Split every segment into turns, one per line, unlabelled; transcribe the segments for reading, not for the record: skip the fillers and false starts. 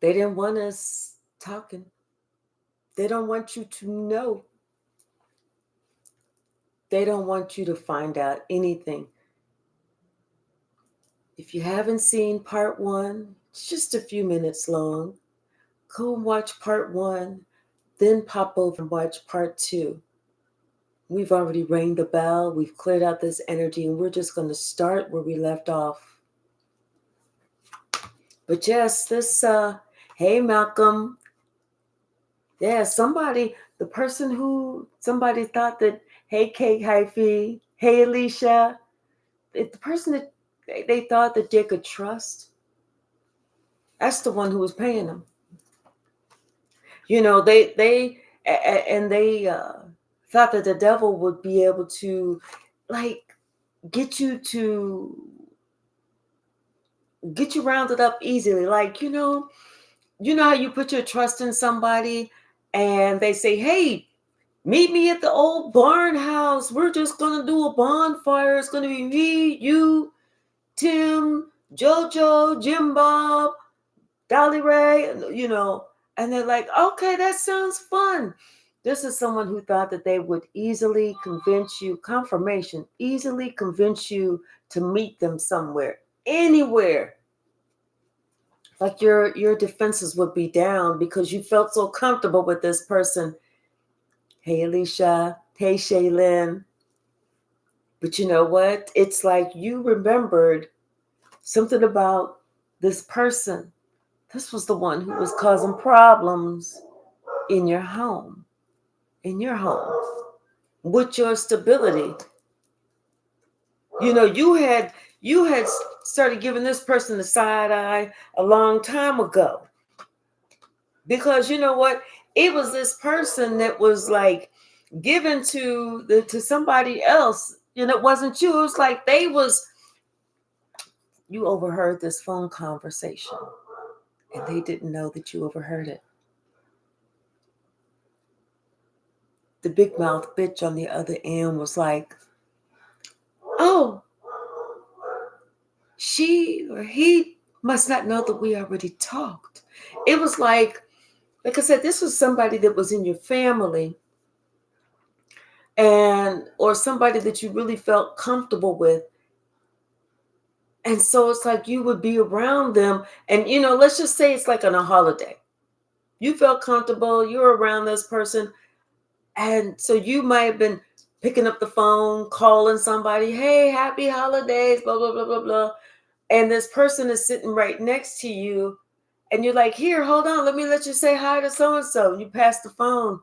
They didn't want us talking. They don't want you to know. They don't want you to find out anything. If you haven't seen part 1, it's just a few minutes long. Go and watch part 1, then pop over and watch part 2. We've already rang the bell, we've cleared out this energy, and we're just going to start where we left off. But yes, this, hey Malcolm, yeah, somebody thought that, hey Kate Hyphy, hey Alicia, the person that they thought that they could trust, that's the one who was paying them. You know, they thought that the devil would be able to, like, get you rounded up easily. Like, you know how you put your trust in somebody and they say, hey, meet me at the old barn house. We're just going to do a bonfire. It's going to be me, you, Tim, Jojo, Jim Bob, Dolly Ray, you know. And they're like, okay, that sounds fun. This is someone who thought that they would easily convince you, easily convince you to meet them somewhere, anywhere. Like your defenses would be down because you felt so comfortable with this person. Hey, Alicia. Hey, Shaylin. But you know what? It's like you remembered something about this person. This was the one who was causing problems in your home. With your stability. You know, you had started giving this person the side eye a long time ago. Because you know what? It was this person that was like given to somebody else. You know, it wasn't you. It was like you overheard this phone conversation and they didn't know that you overheard it. The big mouth bitch on the other end was like, oh, she or he must not know that we already talked. It was like I said, this was somebody that was in your family or somebody that you really felt comfortable with. And so it's like you would be around them. And, you know, let's just say it's like on a holiday. You felt comfortable. You're around this person. And so you might have been picking up the phone, calling somebody, hey, happy holidays, blah, blah, blah, blah, blah. And this person is sitting right next to you. And you're like, here, hold on. Let you say hi to so-and-so. You pass the phone.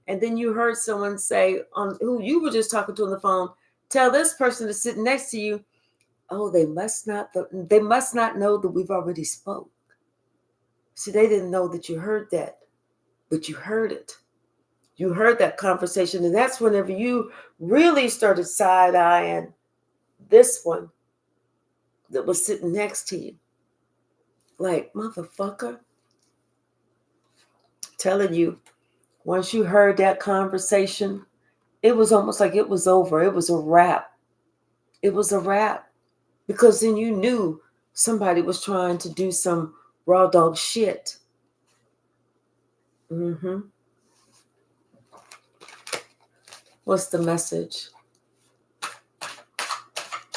And then you heard someone say, on who you were just talking to on the phone, tell this person that's sitting next to you, oh, they must not know that we've already spoke. See, they didn't know that you heard that, but you heard it. You heard that conversation, and that's whenever you really started side-eyeing this one that was sitting next to you. Like, motherfucker. Telling you, once you heard that conversation, it was almost like it was over. It was a wrap. It was a wrap. Because then you knew somebody was trying to do some raw dog shit. Mm-hmm. What's the message?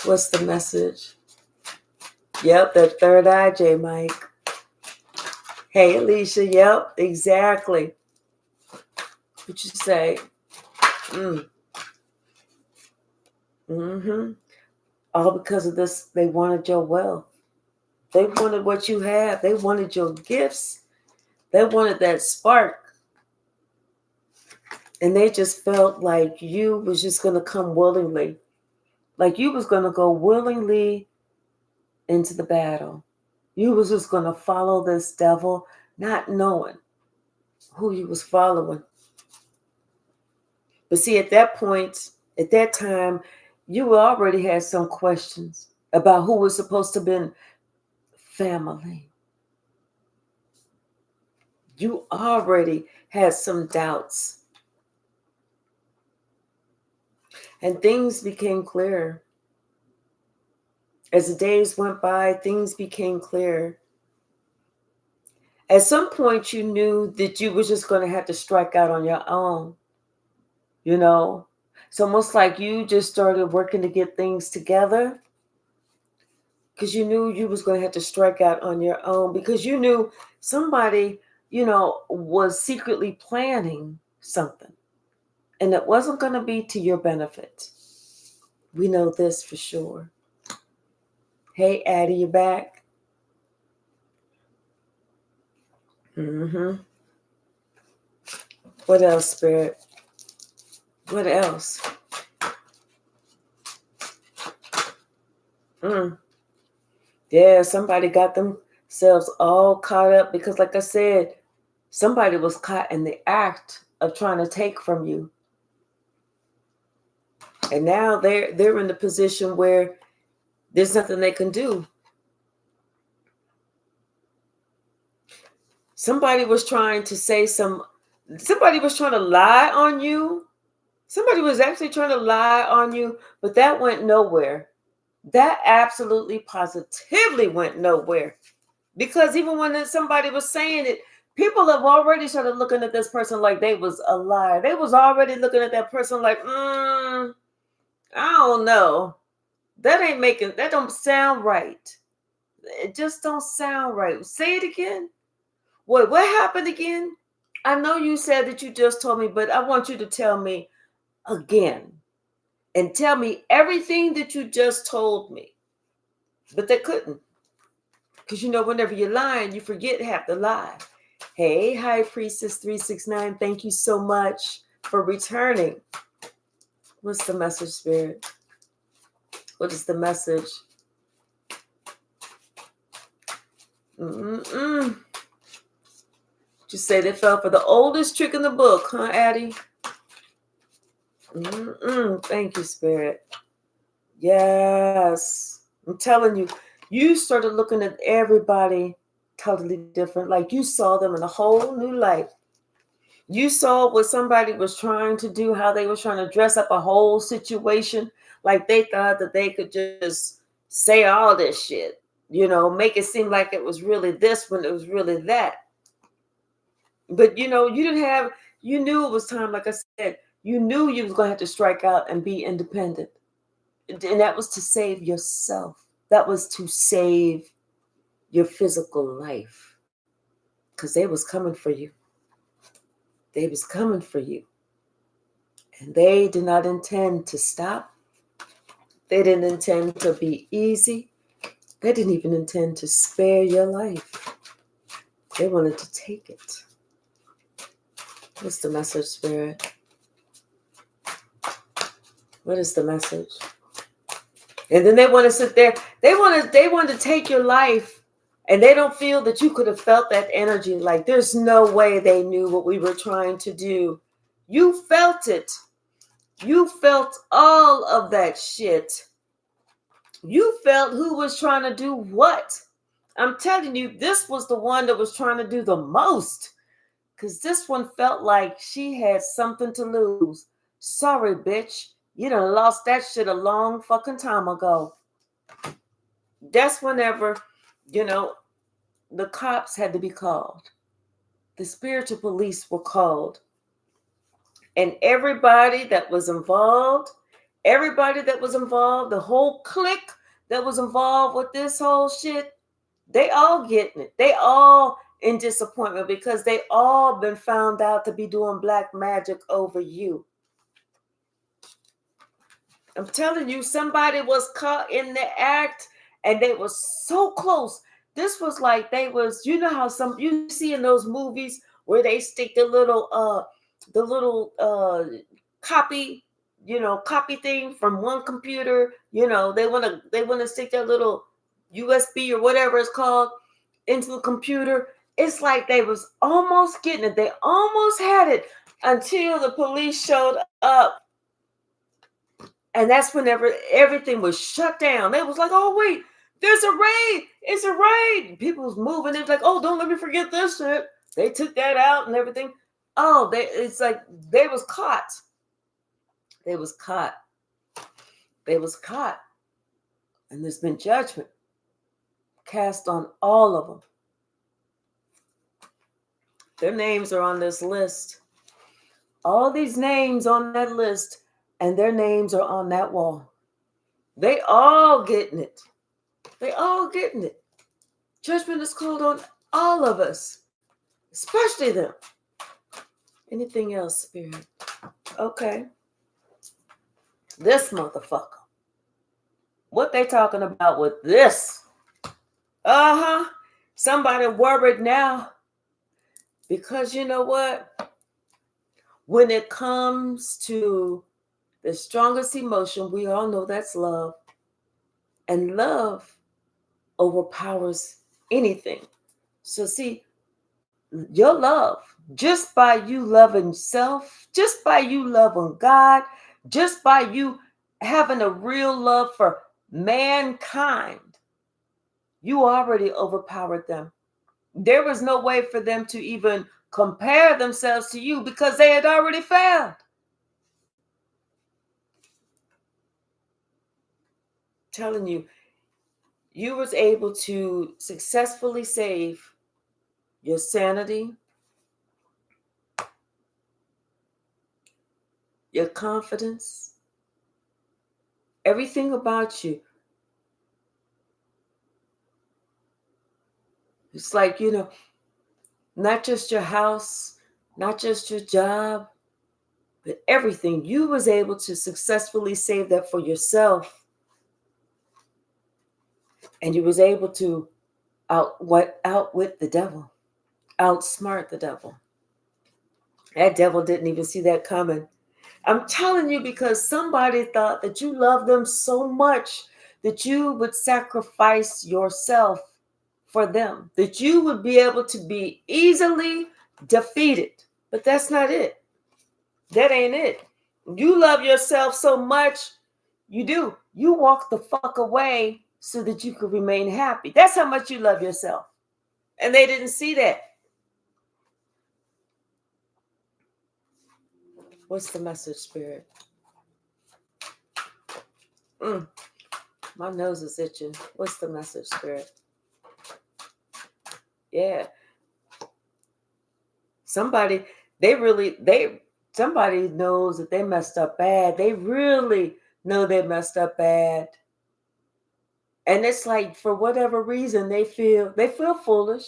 What's the message? Yep, that third eye, J. Mike. Hey, Alicia, yep, exactly. What you say? Mm-hmm. All because of this, they wanted your wealth. They wanted what you have. They wanted your gifts. They wanted that spark. And they just felt like you was just going to come willingly. Like you was going to go willingly into the battle. You was just going to follow this devil, not knowing who you was following. But see, at that point, at that time, you already had some questions about who was supposed to have been family. You already had some doubts. And things became clearer. As the days went by, things became clearer. At some point, you knew that you were just going to have to strike out on your own. You know, it's almost like you just started working to get things together because you knew you was going to have to strike out on your own because you knew somebody, was secretly planning something and it wasn't going to be to your benefit. We know this for sure. Hey, Addie, you back? Mm-hmm. What else, Spirit? What else? Yeah, somebody got themselves all caught up because, like I said, somebody was caught in the act of trying to take from you. And now they're in the position where there's nothing they can do. Somebody was trying to lie on you. Somebody was actually trying to lie on you, but that went nowhere. That absolutely positively went nowhere. Because even when somebody was saying it, people have already started looking at this person like they was a liar. They was already looking at that person like, I don't know. That don't sound right. It just don't sound right. Say it again. What happened again? I know you said that you just told me, but I want you to tell me again. And tell me everything that you just told me. But they couldn't. Because whenever you're lying, you forget half the lie. Hey, High Priestess 369, thank you so much for returning. What's the message, Spirit? What is the message? Just say they fell for the oldest trick in the book, huh, Addie? Thank you, Spirit. Yes. I'm telling you, you started looking at everybody totally different. Like you saw them in a whole new light. You saw what somebody was trying to do, how they were trying to dress up a whole situation. Like they thought that they could just say all this shit, make it seem like it was really this when it was really that. But, you knew it was time, like I said, you knew you was going to have to strike out and be independent. And that was to save yourself. That was to save your physical life. Because they was coming for you. They was coming for you. And they did not intend to stop. They didn't intend to be easy. They didn't even intend to spare your life. They wanted to take it. What's the message, Spirit? What is the message? And then they want to sit there. They want to take your life, and they don't feel that you could have felt that energy. Like there's no way they knew what we were trying to do. You felt it. You felt all of that shit. You felt who was trying to do what. I'm telling you, this was the one that was trying to do the most. Because this one felt like she had something to lose. Sorry, bitch. You done lost that shit a long fucking time ago. That's whenever, the cops had to be called. The spiritual police were called. And everybody that was involved, the whole clique that was involved with this whole shit, they all getting it. They all in disappointment because they all been found out to be doing black magic over you. I'm telling you, somebody was caught in the act and they were so close. This was like they was, how some you see in those movies where they stick the little copy, copy thing from one computer, they want to stick their little USB or whatever it's called into the computer. It's like they was almost getting it. They almost had it until the police showed up. And that's whenever everything was shut down. They was like, oh, wait, there's a raid. It's a raid. People was moving. It was like, oh, don't let me forget this shit. They took that out and everything. Oh, it's like they was caught. They was caught. They was caught. And there's been judgment cast on all of them. Their names are on this list. All these names on that list, and their names are on that wall. They all getting it. They all getting it. Judgment is called on all of us, especially them. Anything else, Spirit? Okay. This motherfucker. What they talking about with this? Uh-huh. Somebody worried now. Because you know what? When it comes to the strongest emotion, we all know that's love. And love overpowers anything. So see, your love, just by you loving self, just by you loving God, just by you having a real love for mankind, you already overpowered them. There was no way for them to even compare themselves to you because they had already failed. Telling you, you was able to successfully save your sanity, your confidence, everything about you. It's like, not just your house, not just your job, but everything. You was able to successfully save that for yourself. And you was able to outwit the devil, outsmart the devil. That devil didn't even see that coming. I'm telling you, because somebody thought that you love them so much that you would sacrifice yourself for them, that you would be able to be easily defeated. But that's not it. That ain't it. You love yourself so much, you do. You walk the fuck away so that you could remain happy. That's how much you love yourself. And they didn't see that. What's the message, Spirit? My nose is itching. What's the message, Spirit? Yeah. Somebody knows that they messed up bad. They really know they messed up bad. And it's like, for whatever reason, they feel foolish.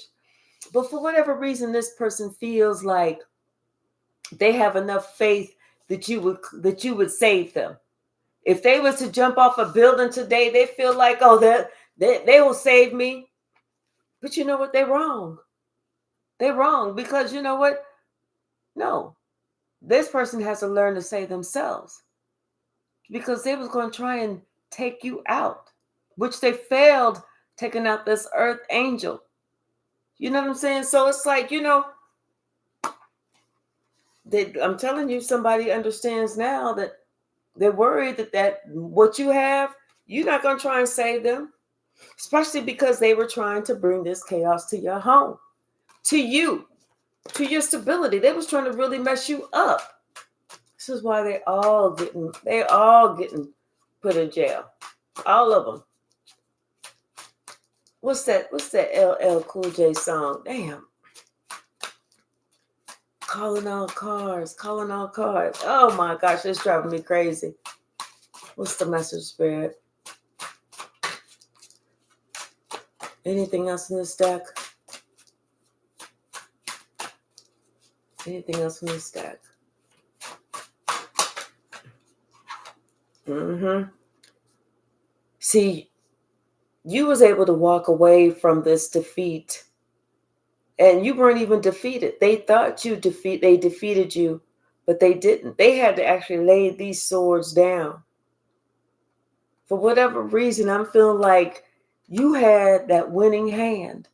But for whatever reason, this person feels like they have enough faith that you would save them. If they was to jump off a building today, they feel like, oh, they will save me. But you know what? They're wrong. They're wrong, because you know what? No, this person has to learn to save themselves, because they was going to try and take you out, which they failed taking out this earth angel. You know what I'm saying? So it's like, I'm telling you, somebody understands now that they're worried that what you have, you're not going to try and save them, especially because they were trying to bring this chaos to your home, to you, to your stability. They was trying to really mess you up. This is why they all getting put in jail. All of them. What's that LL Cool J song? Damn. Calling all cars. Oh my gosh, it's driving me crazy. What's the message, Spirit? Anything else in this deck? Anything else in this deck? See, you was able to walk away from this defeat, and you weren't even defeated. They thought they defeated you, but they didn't. They had to actually lay these swords down. For whatever reason, I'm feeling like you had that winning hand,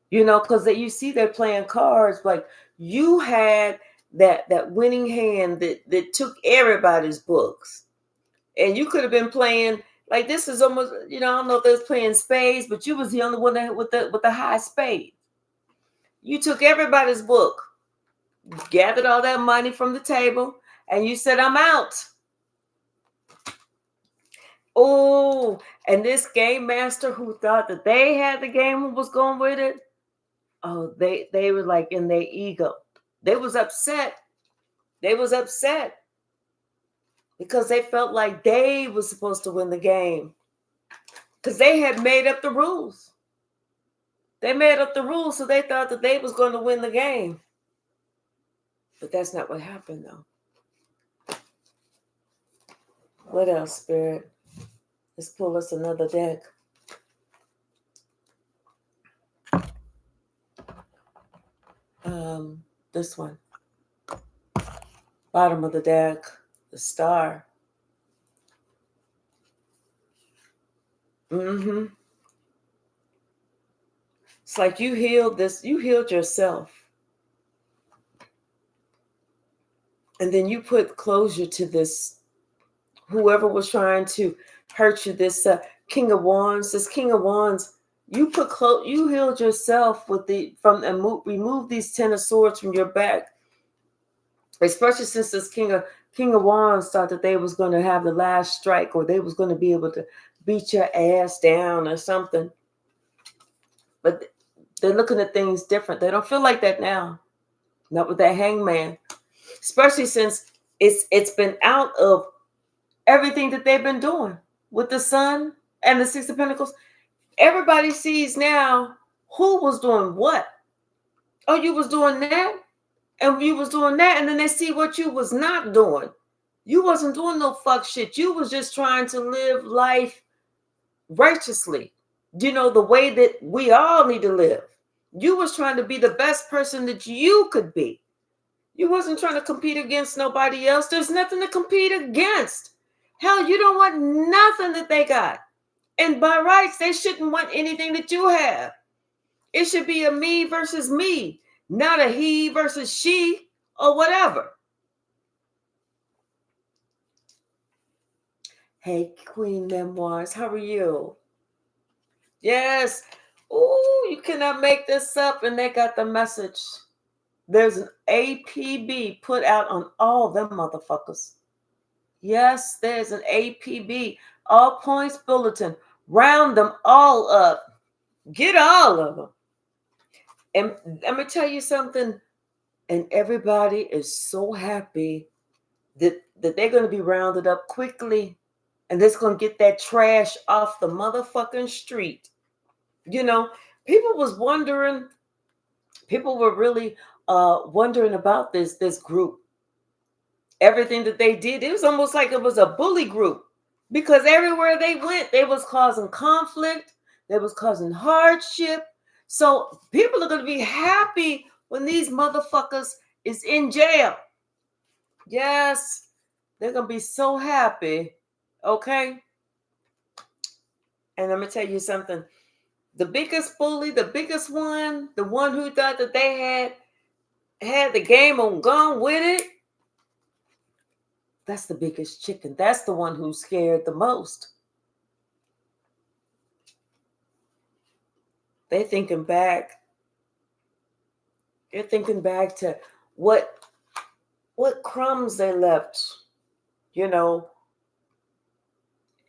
because you see they're playing cards, like you had that winning hand that took everybody's books. And you could have been playing, like, this is almost, I don't know if they was playing spades, but you was the only one with the high spade. You took everybody's book, gathered all that money from the table, and you said, I'm out. Oh, and this game master who thought that they had the game, who was going with it, oh, they were like in their ego. They was upset. They was upset because they felt like they was supposed to win the game because they had made up the rules. They made up the rules, so they thought that they was going to win the game. But that's not what happened, though. What else, Spirit? Let's pull us another deck. This one. Bottom of the deck, the star. Mm-hmm. It's like you healed yourself. And then you put closure to this, whoever was trying to hurt you, this King of Wands, you healed yourself with remove these 10 of Swords from your back. Especially since this King of Wands thought that they was going to have the last strike, or they was going to be able to beat your ass down or something. But they're looking at things different. They don't feel like that now. Not with that Hangman. Especially since it's been out of everything that they've been doing with the Sun and the Six of Pentacles. Everybody sees now who was doing what. Oh, you was doing that, and you was doing that, and then they see what you was not doing. You wasn't doing no fuck shit. You was just trying to live life righteously. You know, the way that we all need to live. You was trying to be the best person that you could be. You wasn't trying to compete against nobody else. There's nothing to compete against. Hell, you don't want nothing that they got. And by rights, they shouldn't want anything that you have. It should be a me versus me, not a he versus she or whatever. Hey, Queen Memoirs, how are you? Yes. Ooh, you cannot make this up. And they got the message. There's an APB put out on all them motherfuckers. Yes, there's an APB. All points bulletin. Round them all up. Get all of them. And let me tell you something. And everybody is so happy that they're going to be rounded up quickly. And they're going to get that trash off the motherfucking street. You know, people were really wondering about this group. Everything that they did, it was almost like it was a bully group. Because everywhere they went, they was causing conflict. They was causing hardship. So people are going to be happy when these motherfuckers is in jail. Yes, they're going to be so happy. Okay? And I'm going to tell you something. The biggest bully, the biggest one, the one who thought that they had the game on gone with it, that's the biggest chicken. That's the one who's scared the most. They're thinking back to what crumbs they left. You know,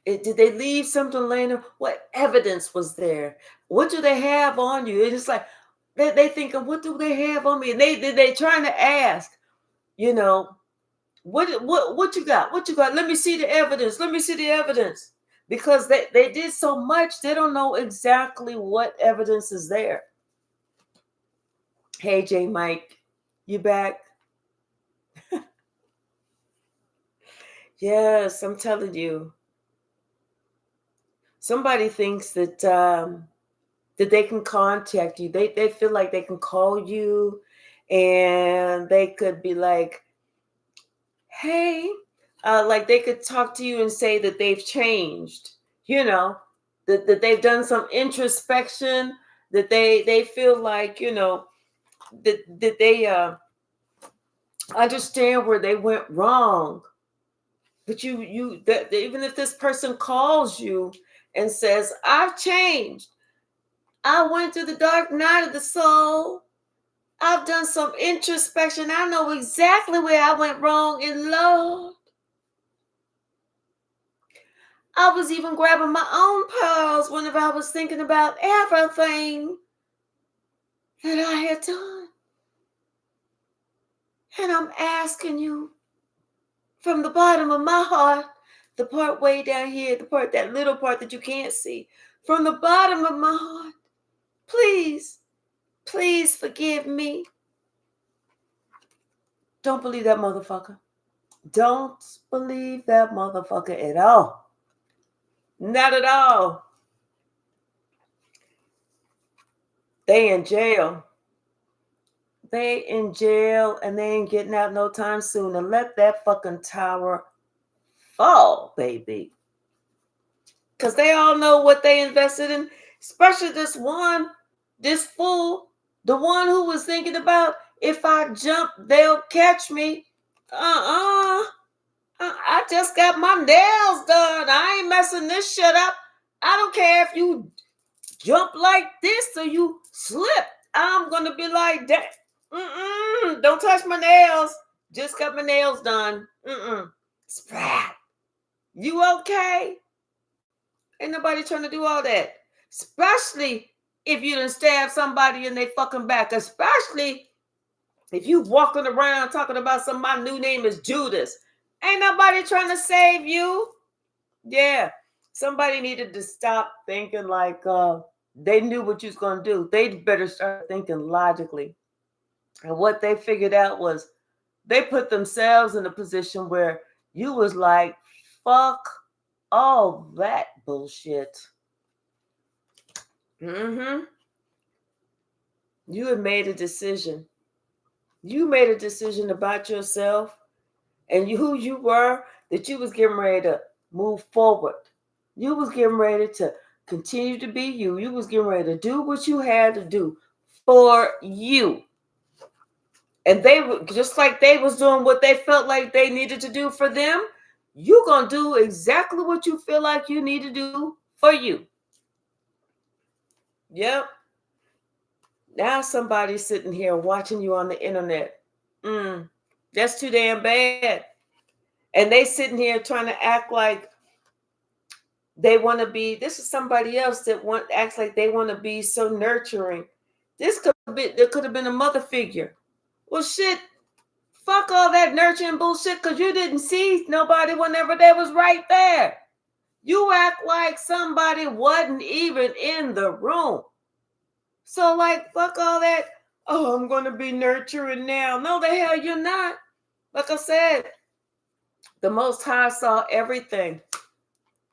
did they leave something later? What evidence was there? What do they have on you? It's like they thinking, what do they have on me? And they trying to ask, you know, what you got? What you got? Let me see the evidence. Let me see the evidence. Because they did so much, they don't know exactly what evidence is there. Hey, J. Mike, you back? Yes, I'm telling you. Somebody thinks that that they can contact you. They feel like they can call you, and they could be like, "Hey," like they could talk to you and say that they've changed. You know, that they've done some introspection. That they feel like, you know, that they understand where they went wrong. But even if this person calls you and says, "I've changed. I went through the dark night of the soul. I've done some introspection. I know exactly where I went wrong in love. I was even grabbing my own pearls whenever I was thinking about everything that I had done." And I'm asking you from the bottom of my heart, the part way down here, the part, that little part that you can't see, from the bottom of my heart, please, please forgive me. Don't believe that motherfucker. Don't believe that motherfucker at all. Not at all. They in jail. They in jail and they ain't getting out no time soon. And let that fucking tower fall, baby. Because they all know what they invested in, especially this fool, the one who was thinking about, if I jump, they'll catch me. I just got my nails done. I ain't messing this shit up. I don't care if you jump like this or you slip. I'm going to be like that. Don't touch my nails. Just got my nails done. Sprat. You okay? Ain't nobody trying to do all that. Especially if you done stab somebody in their fucking back. Especially if you walking around talking about my new name is Judas. Ain't nobody trying to save you. Yeah. Somebody needed to stop thinking like they knew what you was going to do. They better start thinking logically. And what they figured out was they put themselves in a position where you was like, fuck all that bullshit. You had made a decision. You made a decision about yourself and who you were, that you was getting ready to move forward. You was getting ready to continue to be you. You was getting ready to do what you had to do for you. And they were just like they was doing what they felt like they needed to do for them. You're going to do exactly what you feel like you need to do for you. Yep. Now somebody's sitting here watching you on the internet. That's too damn bad. And they sitting here trying to act like they want to be, this is somebody else that acts like they want to be so nurturing. There could have been a mother figure. Well, shit, fuck all that nurturing bullshit, because you didn't see nobody whenever they was right there. You act like somebody wasn't even in the room. So, like, fuck all that, oh, I'm going to be nurturing now. No, the hell you're not. Like I said, the Most High saw everything.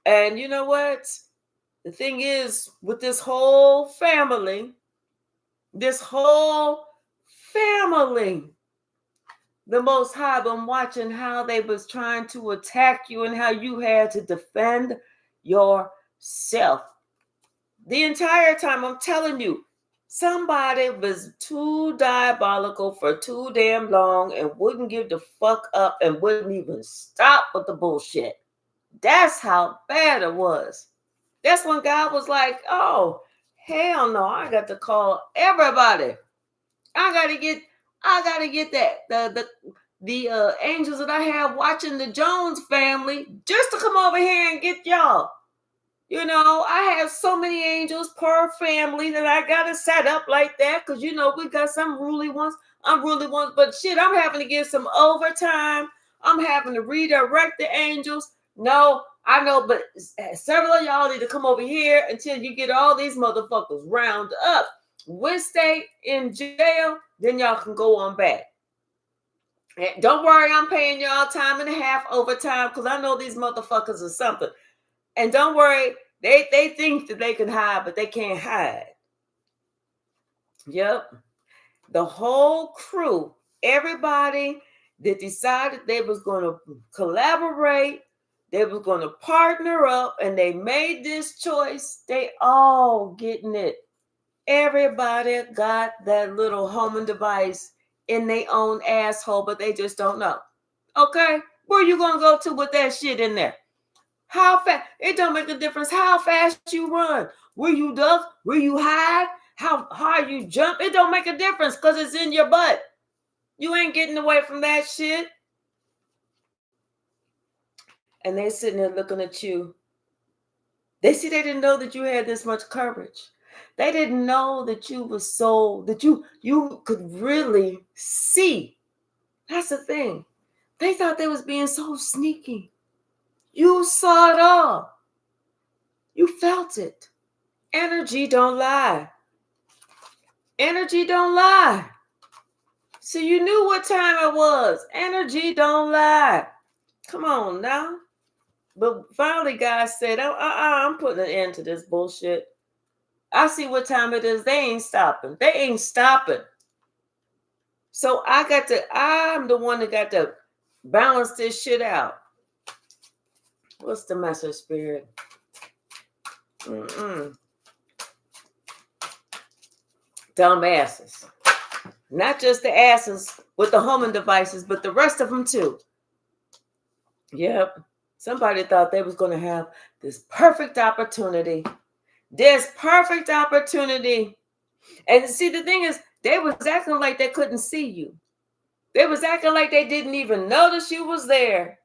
And you know what? The thing is, with this whole family, the Most High been watching how they was trying to attack you and how you had to defend yourself. The entire time, I'm telling you, somebody was too diabolical for too damn long and wouldn't give the fuck up and wouldn't even stop with the bullshit. That's how bad it was. That's when God was like, oh, hell no, I got to call everybody. I gotta get that the angels that I have watching the Jones family just to come over here and get y'all. You know, I have so many angels per family that I gotta set up like that, because you know we got some unruly ones, but shit, I'm having to get some overtime. I'm having to redirect the angels. No, I know, but several of y'all need to come over here until you get all these motherfuckers round up. When stay in jail, then y'all can go on back. And don't worry, I'm paying y'all time and a half overtime, because I know these motherfuckers are something. And don't worry, they think that they can hide, but they can't hide. Yep. The whole crew, everybody that decided they was going to collaborate, they was going to partner up, and they made this choice, they all getting it. Everybody got that little homing device in their own asshole, but they just don't know. Okay? Where you going to go to with that shit in there? How fast? It don't make a difference how fast you run. Where you duck, where you hide, how high you jump. It don't make a difference because it's in your butt. You ain't getting away from that shit. And they sitting there looking at you. They didn't know that you had this much courage. They didn't know that you was that you could really see That's the thing. They thought they was being so sneaky. You saw it all. You felt it. Energy don't lie. Energy don't lie. So you knew what time it was. Energy don't lie. Come on now. But finally, God said, I'm putting an end to this bullshit. I see what time it is. They ain't stopping. They ain't stopping. So I'm the one that got to balance this shit out. What's the message, Spirit? Dumbasses. Not just the asses with the homing devices, but the rest of them too. Yep. Somebody thought they was going to have this perfect opportunity. This perfect opportunity. And see, the thing is, they was acting like they couldn't see you. They was acting like they didn't even notice you was there.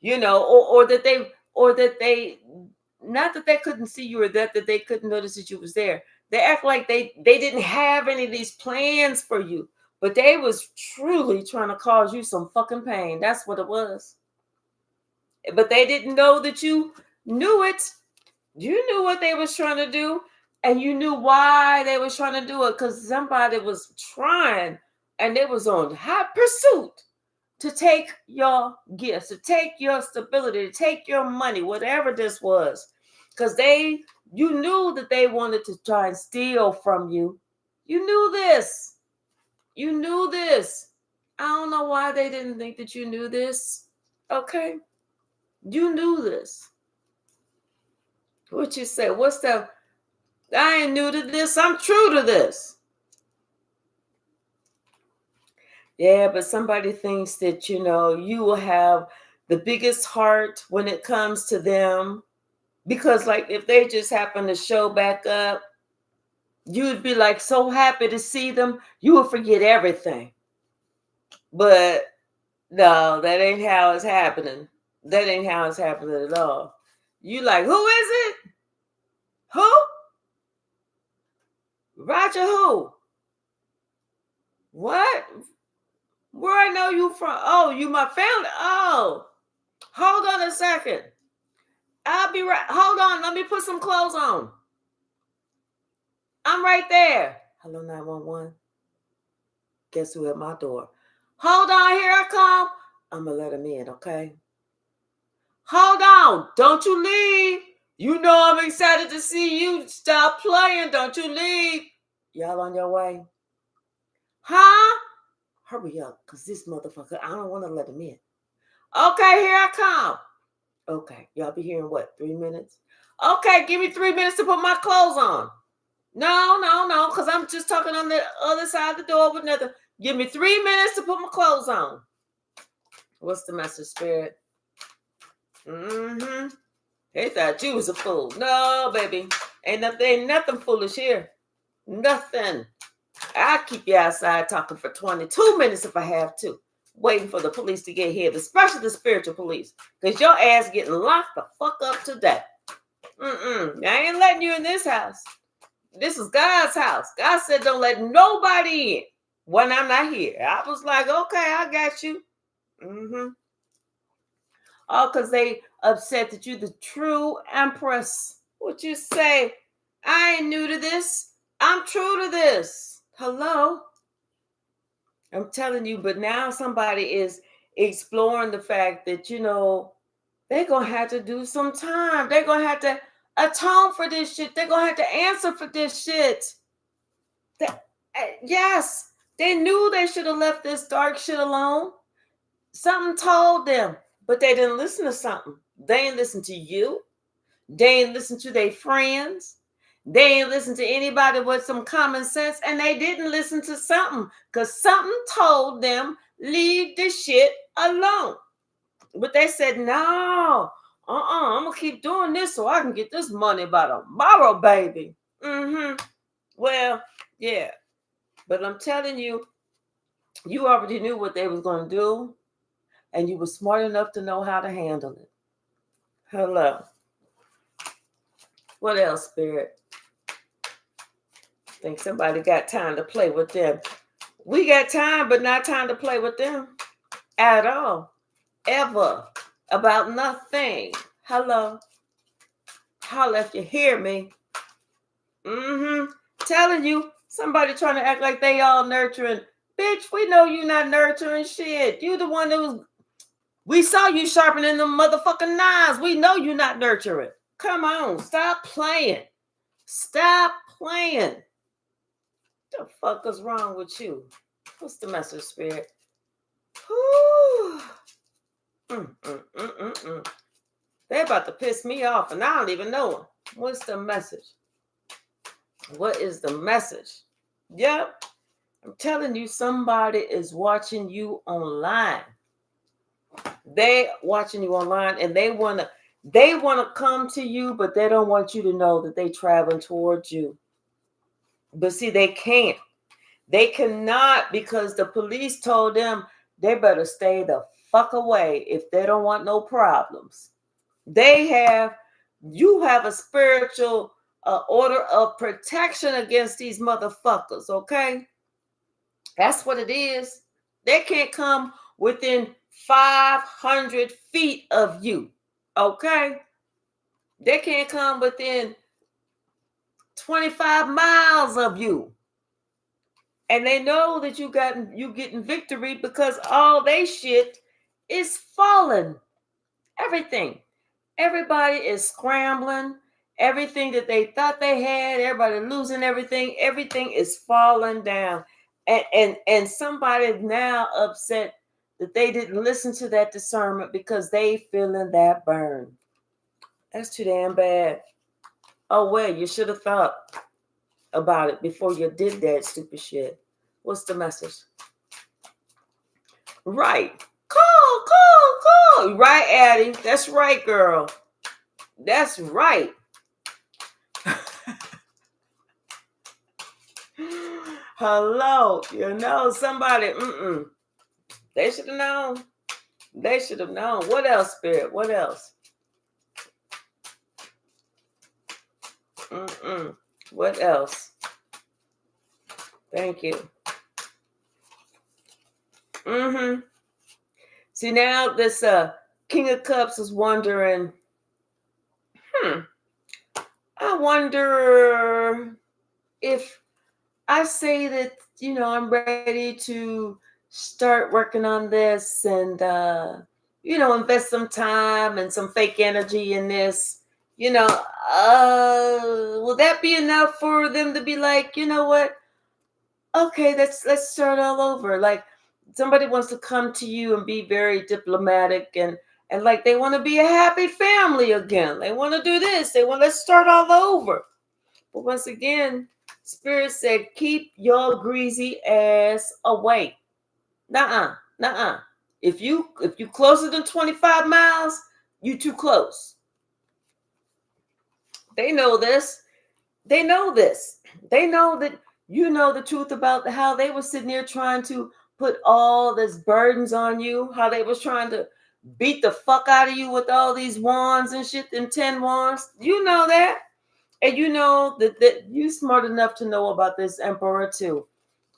You know, or that they, not that they couldn't see you, or that they couldn't notice that you was there. They act like they didn't have any of these plans for you, but they was truly trying to cause you some fucking pain. That's what it was. But they didn't know that you knew it. You knew what they was trying to do, and you knew why they was trying to do it, because somebody was trying, and they was on hot pursuit to take your gifts, to take your stability, to take your money, whatever this was. Because you knew that they wanted to try and steal from you. You knew this. You knew this. I don't know why they didn't think that you knew this. Okay? You knew this. What you say? I ain't new to this. I'm true to this. Yeah, but somebody thinks that, you will have the biggest heart when it comes to them. Because, like, if they just happen to show back up, you'd be, like, so happy to see them, you would forget everything. But, no, that ain't how it's happening. That ain't how it's happening at all. You like, who is it? Who? Roger who? What? Where I know you from? Oh, you my family? Oh, hold on a second. I'll be right. Hold on. Let me put some clothes on. I'm right there. Hello, 911. Guess who at my door? Hold on. Here I come. I'm going to let him in, okay? Hold on. Don't you leave. You know I'm excited to see you. Stop playing. Don't you leave. Y'all on your way? Huh? Hurry up, because this motherfucker, I don't want to let him in. Okay, here I come. Okay, y'all be here in what, 3 minutes? Okay, give me 3 minutes to put my clothes on. No, because I'm just talking on the other side of the door with nothing. Give me 3 minutes to put my clothes on. What's the message, Spirit? They thought you was a fool. No, baby. Ain't nothing foolish here. Nothing. I'll keep you outside talking for 22 minutes if I have to. Waiting for the police to get here, especially the spiritual police. Because your ass getting locked the fuck up today. I ain't letting you in this house. This is God's house. God said don't let nobody in when I'm not here. I was like, okay, I got you. All because they upset that you the true empress. What you say? I ain't new to this. I'm true to this. Hello? I'm telling you, but now somebody is exploring the fact that, they're going to have to do some time. They're going to have to atone for this shit. They're going to have to answer for this shit. Yes, they knew they should have left this dark shit alone. Something told them, but they didn't listen to something. They didn't listen to you. They didn't listen to their friends. They didn't listen to anybody with some common sense, and they didn't listen to something because something told them, leave this shit alone. But they said, no, I'm going to keep doing this so I can get this money by tomorrow, baby. Well, yeah. But I'm telling you, you already knew what they was going to do, and you were smart enough to know how to handle it. Hello. What else, Spirit? Think somebody got time to play with them. We got time, but not time to play with them at all. Ever. About nothing. Hello. Holla if you hear me. Telling you, somebody trying to act like they all nurturing. Bitch, we know you not nurturing shit. You the one that was. We saw you sharpening them motherfucking knives. We know you not nurturing. Come on, stop playing. Stop playing. What the fuck is wrong with you? What's the message, spirit? Whew. They about to piss me off, and I don't even know them. What's the message? What is the message? Yep. I'm telling you, somebody is watching you online. They watching you online, and they wanna come to you, but they don't want you to know that they traveling towards you. But see, they can't. They cannot, because the police told them they better stay the fuck away if they don't want no problems. You have a spiritual order of protection against these motherfuckers, okay? That's what it is. They can't come within 500 feet of you, okay? They can't come within 25 miles of you. And they know that you getting victory because all they shit is falling. Everything. Everybody is scrambling. Everything that they thought they had, everybody losing everything. Everything is falling down. And somebody now upset that they didn't listen to that discernment because they feeling that burn. That's too damn bad. Oh, well, you should have thought about it before you did that stupid shit. What's the message? Right. Call. Right, Addie. That's right, girl. That's right. Hello. You know, somebody, they should have known. They should have known. What else, Spirit? What else? What else? Thank you. See, now this King of Cups is wondering, I wonder if I say that, I'm ready to start working on this and, invest some time and some fake energy in this, will that be enough for them to be like, you know what? Okay, let's start all over. Like somebody wants to come to you and be very diplomatic and like they want to be a happy family again. They want to do this. Let's start all over. But once again, Spirit said, keep your greasy ass away. Nuh-uh. If you closer than 25 miles, you too close. They know this. They know this. They know that you know the truth about how they were sitting there trying to put all this burdens on you, how they was trying to beat the fuck out of you with all these wands and shit, them 10 wands. You know that. And you know that you smart enough to know about this emperor too.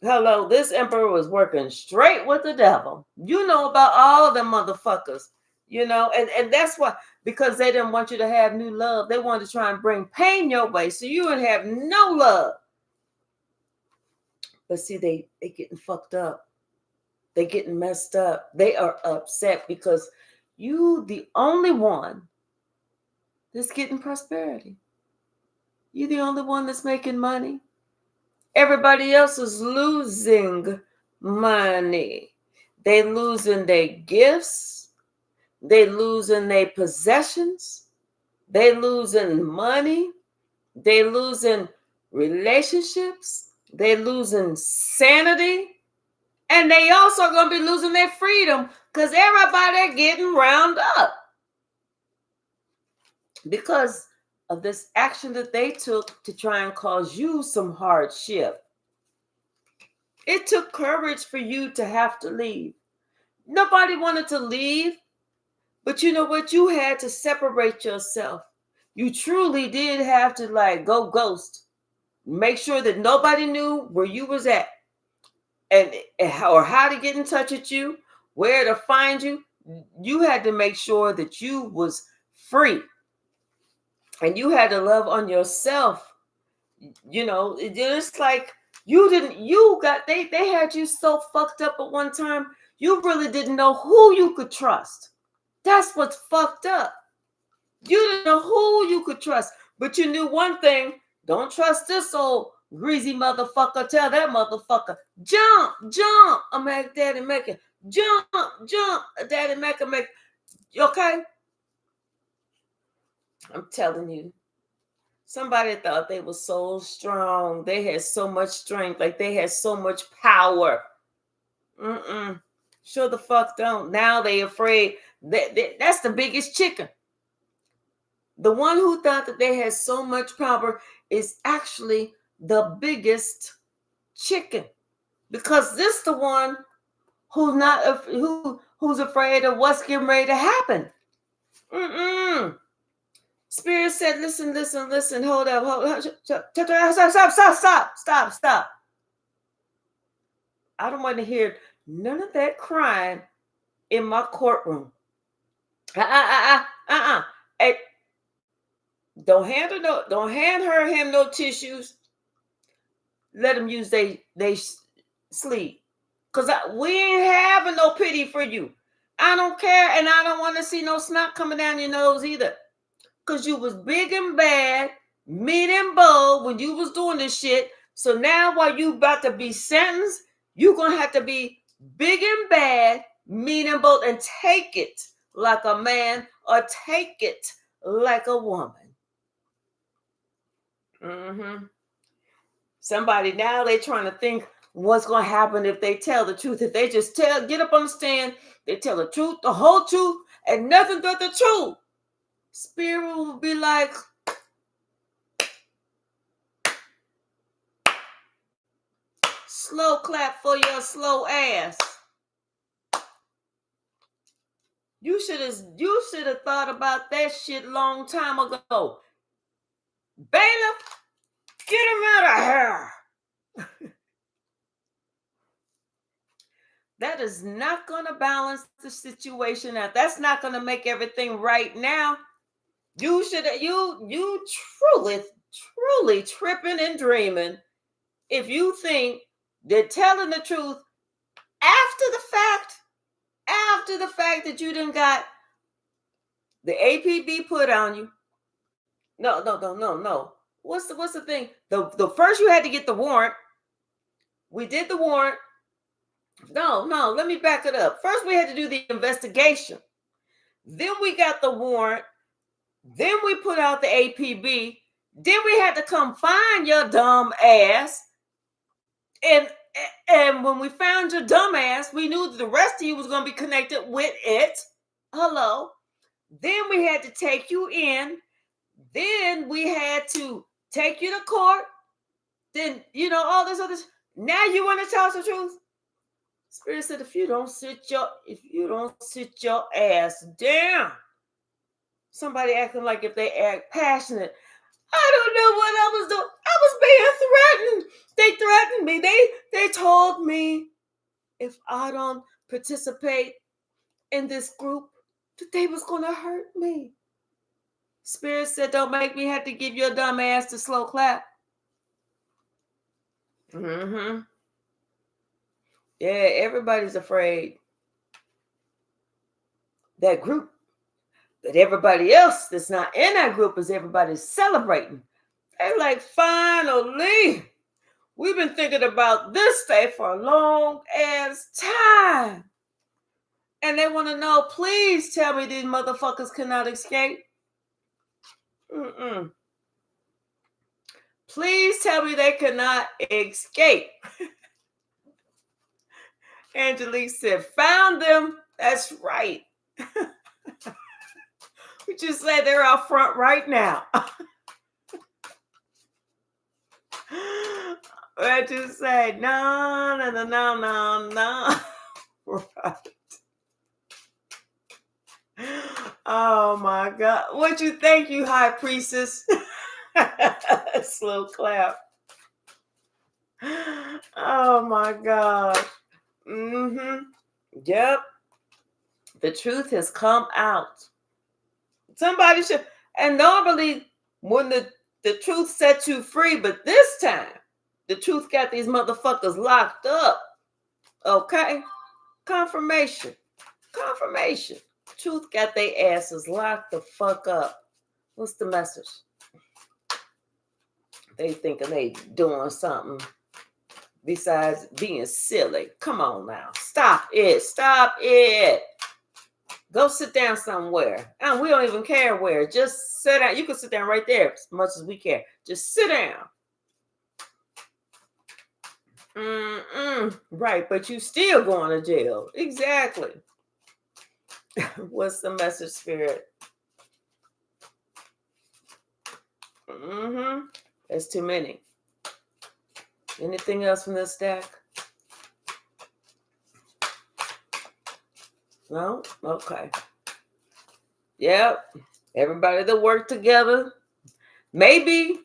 Hello, this emperor was working straight with the devil. You know about all them motherfuckers, and that's why, because they didn't want you to have new love. They wanted to try and bring pain your way so you would have no love. But see, they getting fucked up. They getting messed up. They are upset because you the only one that's getting prosperity. You the only one that's making money. Everybody else is losing money. They losing their gifts. They losing their possessions. They losing money. They losing relationships. They losing sanity. And they also going to be losing their freedom because everybody getting round up. Because of this action that they took to try and cause you some hardship. It took courage for you to have to leave. Nobody wanted to leave, but you know what? You had to separate yourself. You truly did have to go ghost. Make sure that nobody knew where you was at. and or how to get in touch with you, where to find you. You had to make sure that you was free, and you had to love on yourself. It's like they had you so fucked up at one time. You really didn't know who you could trust. That's what's fucked up. You didn't know who you could trust, but you knew one thing: don't trust this old greasy motherfucker. Tell that motherfucker, jump, jump. I make daddy make it. Jump, jump. Daddy make it make. Okay? I'm telling you. Somebody thought they were so strong. They had so much strength. Like they had so much power. Sure the fuck don't. Now they afraid. That's the biggest chicken. The one who thought that they had so much power is actually the biggest chicken, because this the one who's afraid of what's getting ready to happen. Spirit said, listen, hold up, stop. I don't want to hear none of that crying in my courtroom. Hey, don't hand him no tissues. Let them use they sleep. Because we ain't having no pity for you. I don't care, and I don't want to see no snot coming down your nose either. Because you was big and bad, mean and bold when you was doing this shit. So now while you about to be sentenced, you're going to have to be big and bad, mean and bold, and take it like a man or take it like a woman. Somebody now they trying to think what's going to happen if they tell the truth. If they just get up on the stand, they tell the truth, the whole truth, and nothing but the truth. Spirit will be like, slow clap for your slow ass. You should have thought about that shit long time ago. Bailiff, get him out of here. That is not going to balance the situation out. That's not going to make everything right now. You truly tripping and dreaming if you think that telling the truth after the fact that you done got the APB put on you. No. What's the thing? The first you had to get the warrant. We did the warrant. No, let me back it up. First we had to do the investigation. Then we got the warrant. Then we put out the APB. Then we had to come find your dumb ass. And when we found your dumb ass, we knew that the rest of you was going to be connected with it. Hello. Then we had to take you in. Then we had to take you to court. Then, all this other. Now you want to tell us the truth? Spirit said, if you don't sit your ass down. Somebody acting like if they act passionate. I don't know what I was doing. I was being threatened. They threatened me. They told me if I don't participate in this group, that they was going to hurt me. Spirit said, don't make me have to give your dumb ass the slow clap. Yeah, everybody's afraid. That group. But everybody else that's not in that group is everybody's celebrating. They're like, finally, we've been thinking about this day for a long ass time. And they want to know, please tell me these motherfuckers cannot escape. Please tell me they cannot escape. Angelique said, found them. That's right. We just said they're out front right now. I just say, no. Right. Oh my God. What you think, you high priestess? Slow clap. Oh my gosh. Yep. The truth has come out. Somebody should, and normally when the truth sets you free, but this time the truth got these motherfuckers locked up. Okay? Confirmation. Confirmation. Truth got their asses locked the fuck up. What's the message? They thinking they doing something besides being silly. Come on now. Stop it. Stop it. Go sit down somewhere. And we don't even care where. Just sit down. You can sit down right there as much as we care. Just sit down. Right, but you still going to jail. Exactly. What's the message, Spirit? That's too many. Anything else from this stack? No? Okay. Yep. Everybody that work together. Maybe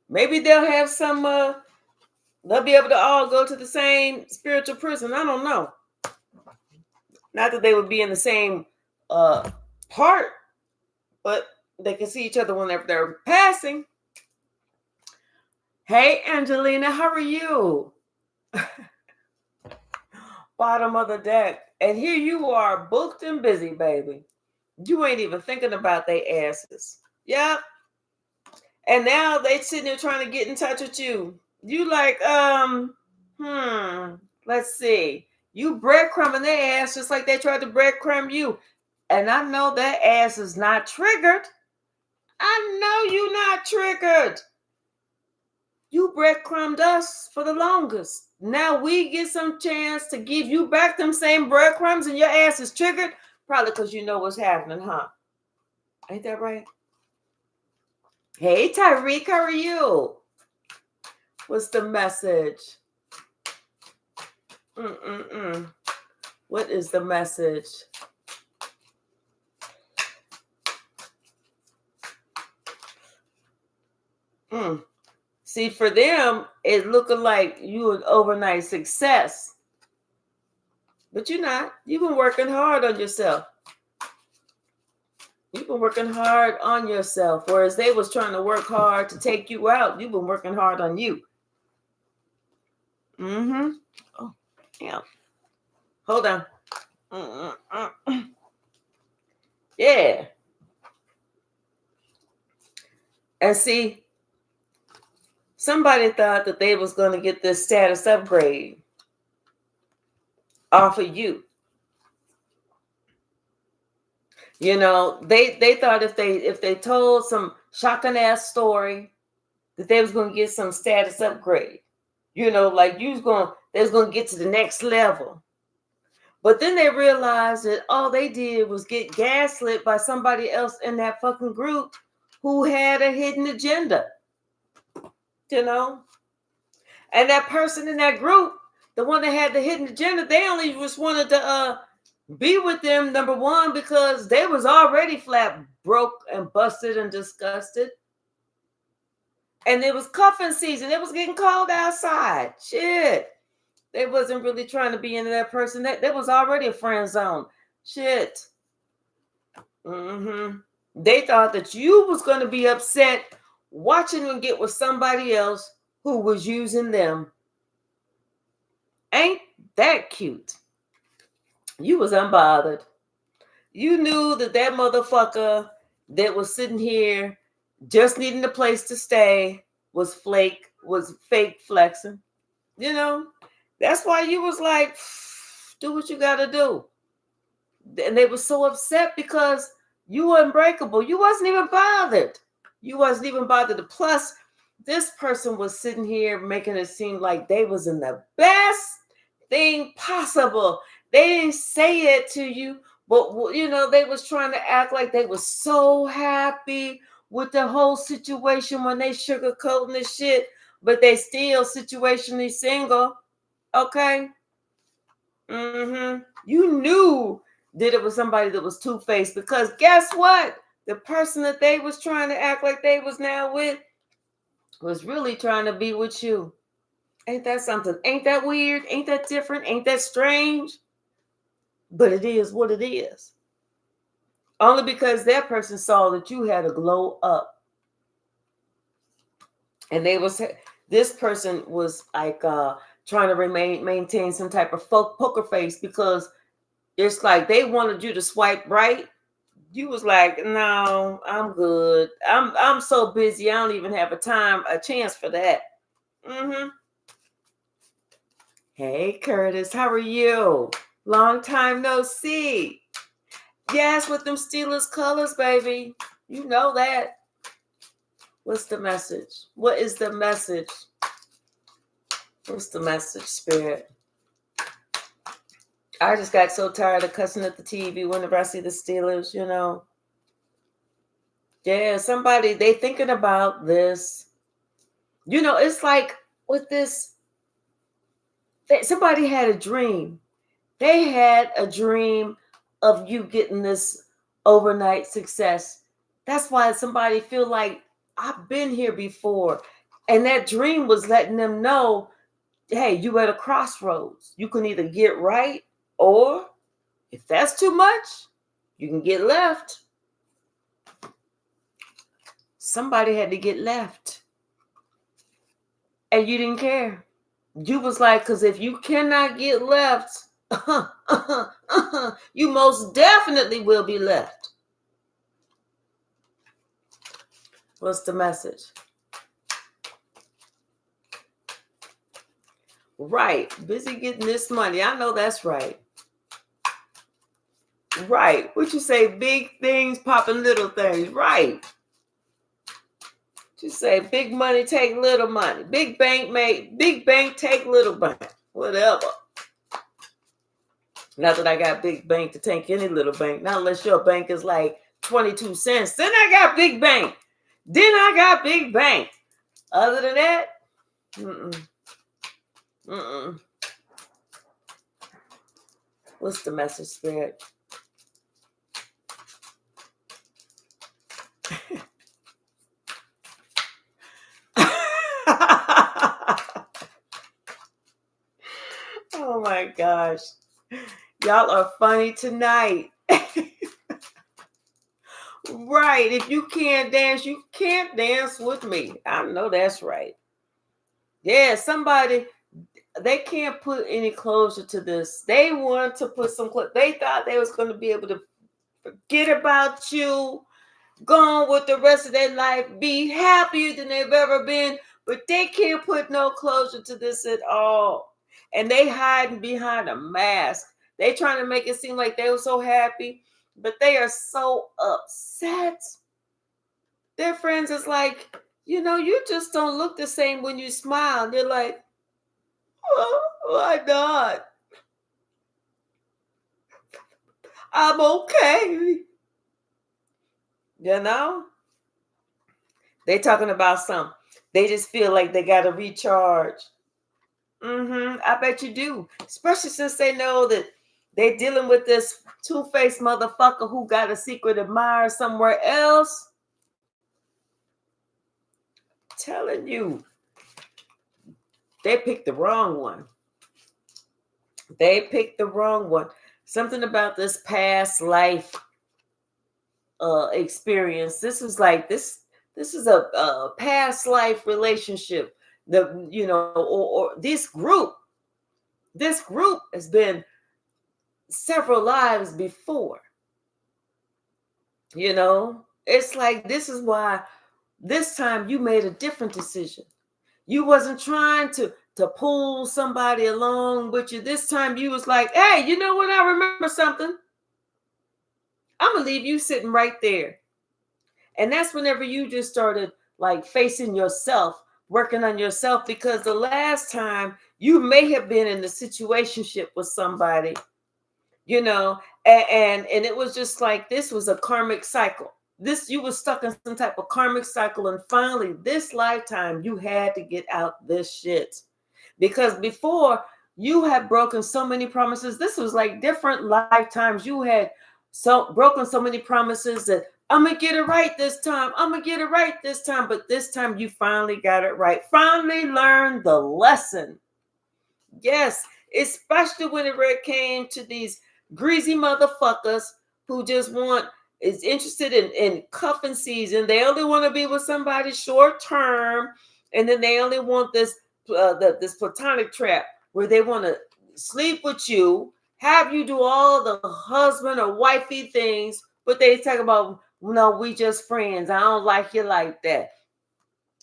they'll have some they'll be able to all go to the same spiritual prison. I don't know. Not that they would be in the same part, but they can see each other when they're passing. Hey, Angelina, how are you? Bottom of the deck. And here you are, booked and busy, baby. You ain't even thinking about their asses. Yep. And now they sitting there trying to get in touch with you. You like, let's see. You breadcrumbing their ass just like they tried to breadcrumb you. And I know that ass is not triggered. I know you not triggered. You breadcrumbed us for the longest. Now we get some chance to give you back them same breadcrumbs and your ass is triggered. Probably because you know what's happening, huh? Ain't that right? Hey, Tyreek, how are you? What's the message? What is the message? See, for them, it's looking like you an overnight success. But you're not. You've been working hard on yourself. You've been working hard on yourself. Whereas they was trying to work hard to take you out. You've been working hard on you. Oh, yeah. Hold on. Yeah. And see, somebody thought that they was going to get this status upgrade off of you. You know, they thought if they told some shocking ass story that they was going to get some status upgrade. You know, like they was going to get to the next level. But then they realized that all they did was get gaslit by somebody else in that fucking group who had a hidden agenda. You know? And that person in that group, the one that had the hidden agenda, they only just wanted to be with them, number one, because they was already flat broke and busted and disgusted. And it was cuffing season. It was getting cold outside. Shit. They wasn't really trying to be into that person. That was already a friend zone. Shit. They thought that you was going to be upset watching them get with somebody else who was using them. Ain't that cute? You was unbothered. You knew that motherfucker that was sitting here just needing a place to stay was fake flexing. You know? That's why you was like, do what you got to do. And they were so upset because you were unbreakable. You wasn't even bothered. Plus, this person was sitting here making it seem like they was in the best thing possible. They didn't say it to you, but, you know, they was trying to act like they was so happy with the whole situation when they sugarcoating the shit, but they still situationally single. Okay. You knew that it was somebody that was two-faced because guess what? The person that they was trying to act like they was now with was really trying to be with you. Ain't that something? Ain't that weird? Ain't that different? Ain't that strange? But it is what it is. Only because that person saw that you had a glow up. And this person was like trying to maintain some type of poker face, because it's like they wanted you to swipe right. You was like, no, I'm good. I'm so busy. I don't even have a chance for that. Mm-hmm. Hey, Curtis, how are you? Long time no see. Yes, with them Steelers colors, baby. You know that. What's the message? What is the message? What's the message, Spirit? I just got so tired of cussing at the TV whenever I see the Steelers, you know. Yeah, they thinking about this. You know, it's like with this, somebody had a dream. They had a dream of you getting this overnight success. That's why somebody feel like, I've been here before. And that dream was letting them know, hey, you at a crossroads. You can either get right, or if that's too much, you can get left. Somebody had to get left. And you didn't care. You was like, because if you cannot get left, you most definitely will be left. What's the message? Right. Busy getting this money. I know that's right. Right. What you say? Big things popping little things. Right. What you say? Big money take little money. Big bank take little bank. Whatever. Not that I got big bank to take any little bank. Not unless your bank is like 22 cents. Then I got big bank. Other than that, What's the message, Spirit? Oh my gosh. Y'all are funny tonight. Right. If you can't dance, you can't dance with me. I know that's right. Yeah, they can't put any closure to this. They want to put some they thought they was going to be able to forget about you, go on with the rest of their life, be happier than they've ever been, but they can't put no closure to this at all. And they hiding behind a mask. They trying to make it seem like they were so happy, but they are so upset. Their friends is like, you just don't look the same when you smile. They're like, oh, why not? I'm okay. You know? They talking about something. They just feel like they got to recharge. I bet you do. Especially since they know that they're dealing with this two-faced motherfucker who got a secret admirer somewhere else. I'm telling you. They picked the wrong one. Something about this past life experience. This is a past life relationship. Or this group has been several lives before. It's like, this is why this time you made a different decision. You wasn't trying to pull somebody along with you. This time you was like, hey, you know what? I remember something. I'm going to leave you sitting right there. And that's whenever you just started like facing yourself, working on yourself, because the last time you may have been in a situationship with somebody, and it was just like, this was a karmic cycle. You were stuck in some type of karmic cycle. And finally, this lifetime, you had to get out this shit. Because before, you had broken so many promises. This was like different lifetimes. You had broken so many promises that I'm going to get it right this time. I'm going to get it right this time. But this time you finally got it right. Finally learned the lesson. Yes, especially when it came to these greasy motherfuckers who just is interested in cuffing season. They only want to be with somebody short term, and then they only want this platonic trap where they want to sleep with you, have you do all the husband or wifey things, but they talk about, no, we just friends. I don't like you like that.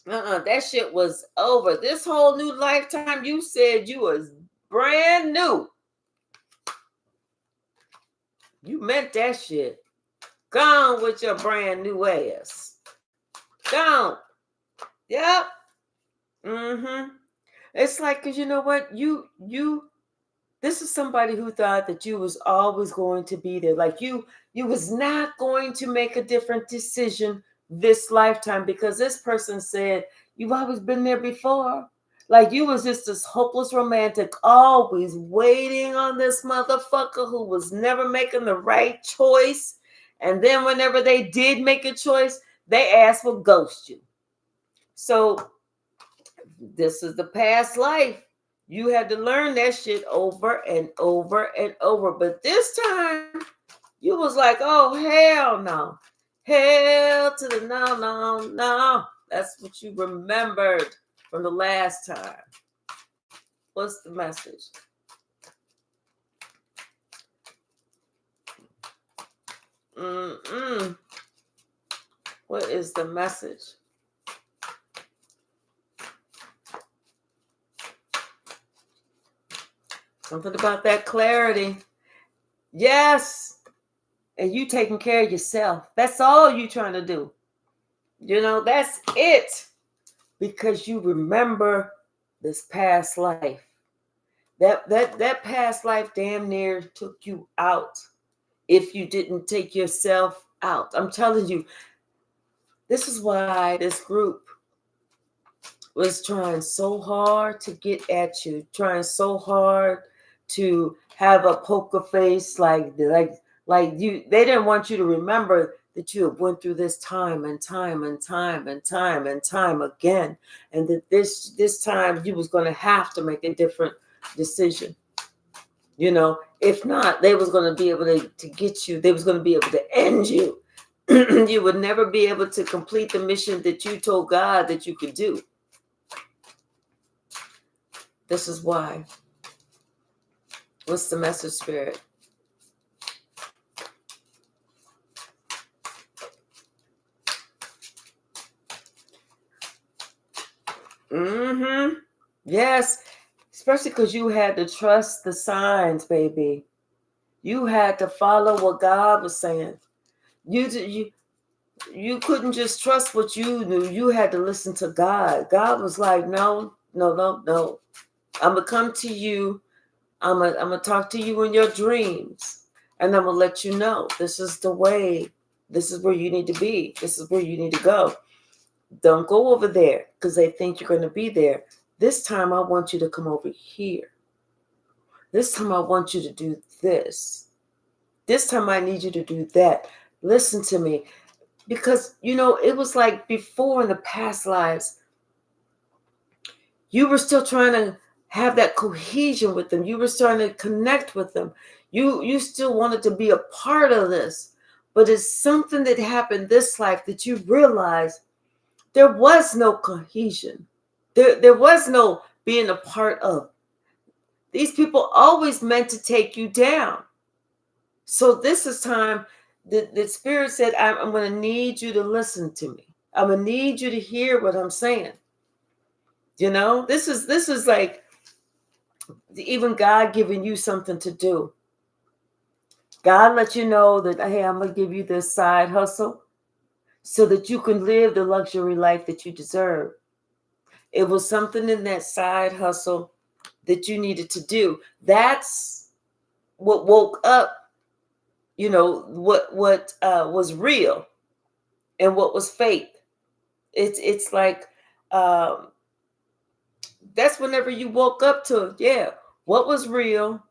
That shit was over. This whole new lifetime, you said you was brand new. You meant that shit. Gone with your brand new ass. Gone. Yep. Mm-hmm. It's like, cause you know what? This is somebody who thought that you was always going to be there. Like you was not going to make a different decision this lifetime because this person said you've always been there before. Like you was just this hopeless romantic, always waiting on this motherfucker who was never making the right choice. And then whenever they did make a choice, they asked for ghost you. So this is the past life. You had to learn that shit over and over and over. But this time, you was like, oh, hell no. Hell to the no, no, no. That's what you remembered from the last time. What's the message? What is the message? Something about that clarity. Yes. And you taking care of yourself. That's all you trying to do. You know, that's it. Because you remember this past life. That past life damn near took you out if you didn't take yourself out. I'm telling you, this is why this group was trying so hard to get at you, trying so hard to have a poker face like you. They didn't want you to remember that you have went through this time and time and time and time and time again, and that this time you was going to have to make a different decision. You know, if not, they was going to be able to get you. They was going to be able to end you. You would never be able to complete the mission that you told God that you could do. This is why. What's the message, Spirit? Yes. Especially because you had to trust the signs, baby. You had to follow what God was saying. You couldn't just trust what you knew. You had to listen to God. God was like, no. I'm going to come to you. I'm gonna talk to you in your dreams. And I'm going to let you know this is the way. This is where you need to be. This is where you need to go. Don't go over there because they think you're going to be there. This time I want you to come over here. This time I want you to do this. This time I need you to do that. Listen to me. Because, you know, it was like before in the past lives, you were still trying to have that cohesion with them. You were starting to connect with them. You still wanted to be a part of this. But it's something that happened this life that you realize there was no cohesion. There was no being a part of. These people always meant to take you down. So this is time that the Spirit said, I'm going to need you to listen to me. I'm going to need you to hear what I'm saying. You know, this is like even God giving you something to do. God let you know that, hey, I'm going to give you this side hustle so that you can live the luxury life that you deserve. It was something in that side hustle that you needed to do. That's what woke up, you know, what was real and what was fake. It's like that's whenever you woke up to, what was real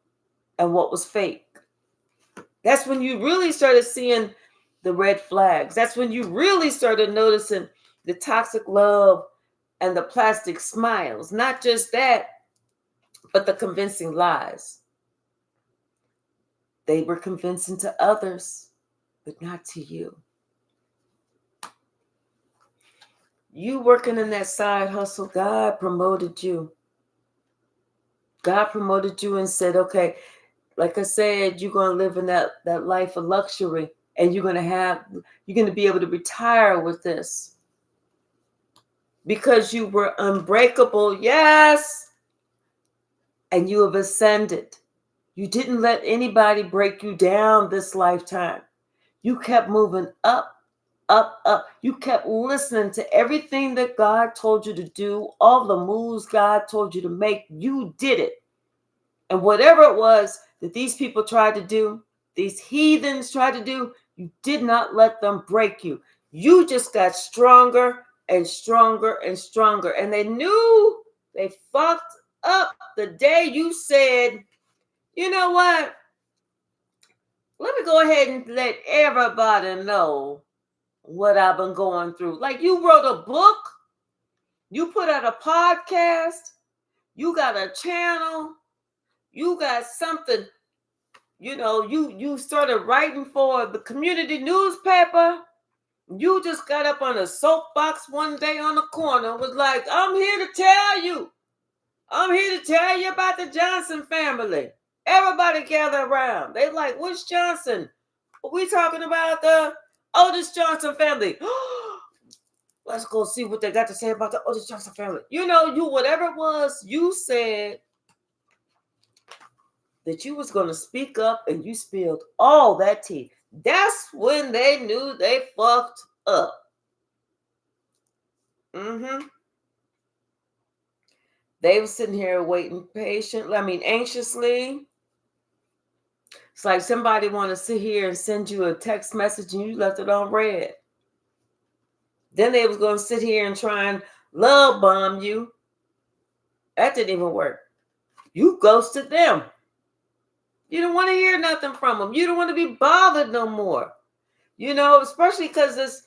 and what was fake. That's when you really started seeing the red flags. That's when you really started noticing the toxic love and the plastic smiles. Not just that, but the convincing lies. They were convincing to others, but not to you. You working in that side hustle, God promoted you. God promoted you and said, okay, like I said, you're going to live in that life of luxury, and you're going to be able to retire with this because you were unbreakable. Yes. And you have ascended. You didn't let anybody break you down this lifetime. You kept moving up, up, up. You kept listening to everything that God told you to do, all the moves God told you to make. You did it. And whatever it was that these people tried to do, these heathens tried to do, you did not let them break you. You just got stronger and stronger and stronger. And they knew they fucked up the day you said, you know what? Let me go ahead and let everybody know what I've been going through. Like, you wrote a book, you put out a podcast, you got a channel, you got something, you started writing for the community newspaper. You just got up on a soapbox one day on the corner and was like, I'm here to tell you. I'm here to tell you about the Johnson family. Everybody gather around. They like, which Johnson? We talking about the Otis Johnson family. Let's go see what they got to say about the Otis Johnson family. You whatever it was, you said that you was going to speak up, and you spilled all that tea. That's when they knew they fucked up. They were sitting here waiting anxiously. It's like somebody want to sit here and send you a text message and you left it on read. Then they was going to sit here and try and love bomb you. That didn't even work. You ghosted them. You don't want to hear nothing from them. You don't want to be bothered no more. Especially because this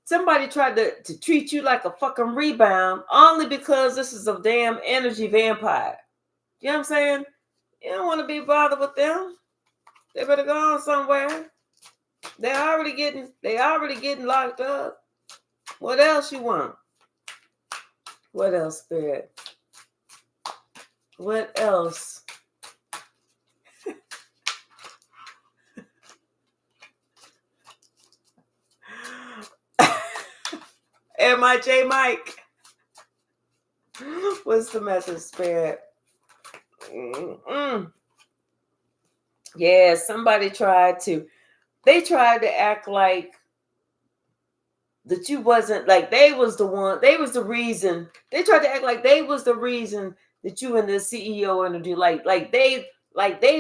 somebody tried to treat you like a fucking rebound only because this is a damn energy vampire. You know what I'm saying? You don't want to be bothered with them. They better go on somewhere. They already getting locked up. What else you want? What else, Spirit? What else? MIJ Mike. What's the message, Spirit? Yeah, somebody tried to act like that you wasn't, like they was the reason. They tried to act like they was the reason that you in the CEO interview, like they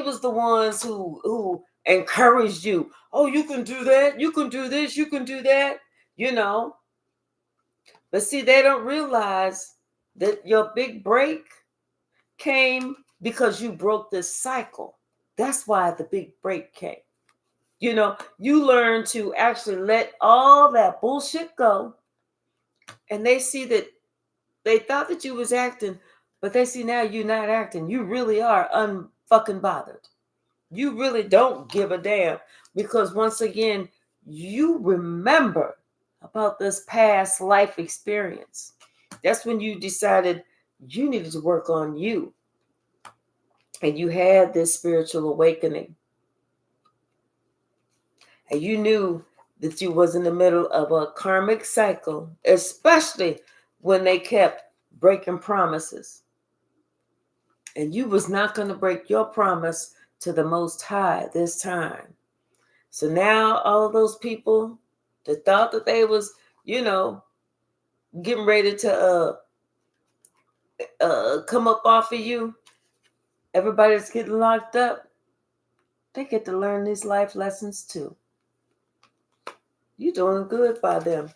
was the ones who encouraged you. Oh, you can do that, you can do this, you can do that, But see, they don't realize that your big break came because you broke this cycle. That's why the big break came. You learn to actually let all that bullshit go. And they see that they thought that you was acting, but they see now you're not acting. You really are unfucking bothered. You really don't give a damn, because once again, you remember about this past life experience. That's when you decided you needed to work on you. And you had this spiritual awakening. And you knew that you was in the middle of a karmic cycle, especially when they kept breaking promises. And you was not going to break your promise to the Most High this time. So now all those people that thought that they was, getting ready to come up off of you, everybody that's getting locked up, they get to learn these life lessons too. You're doing good by them.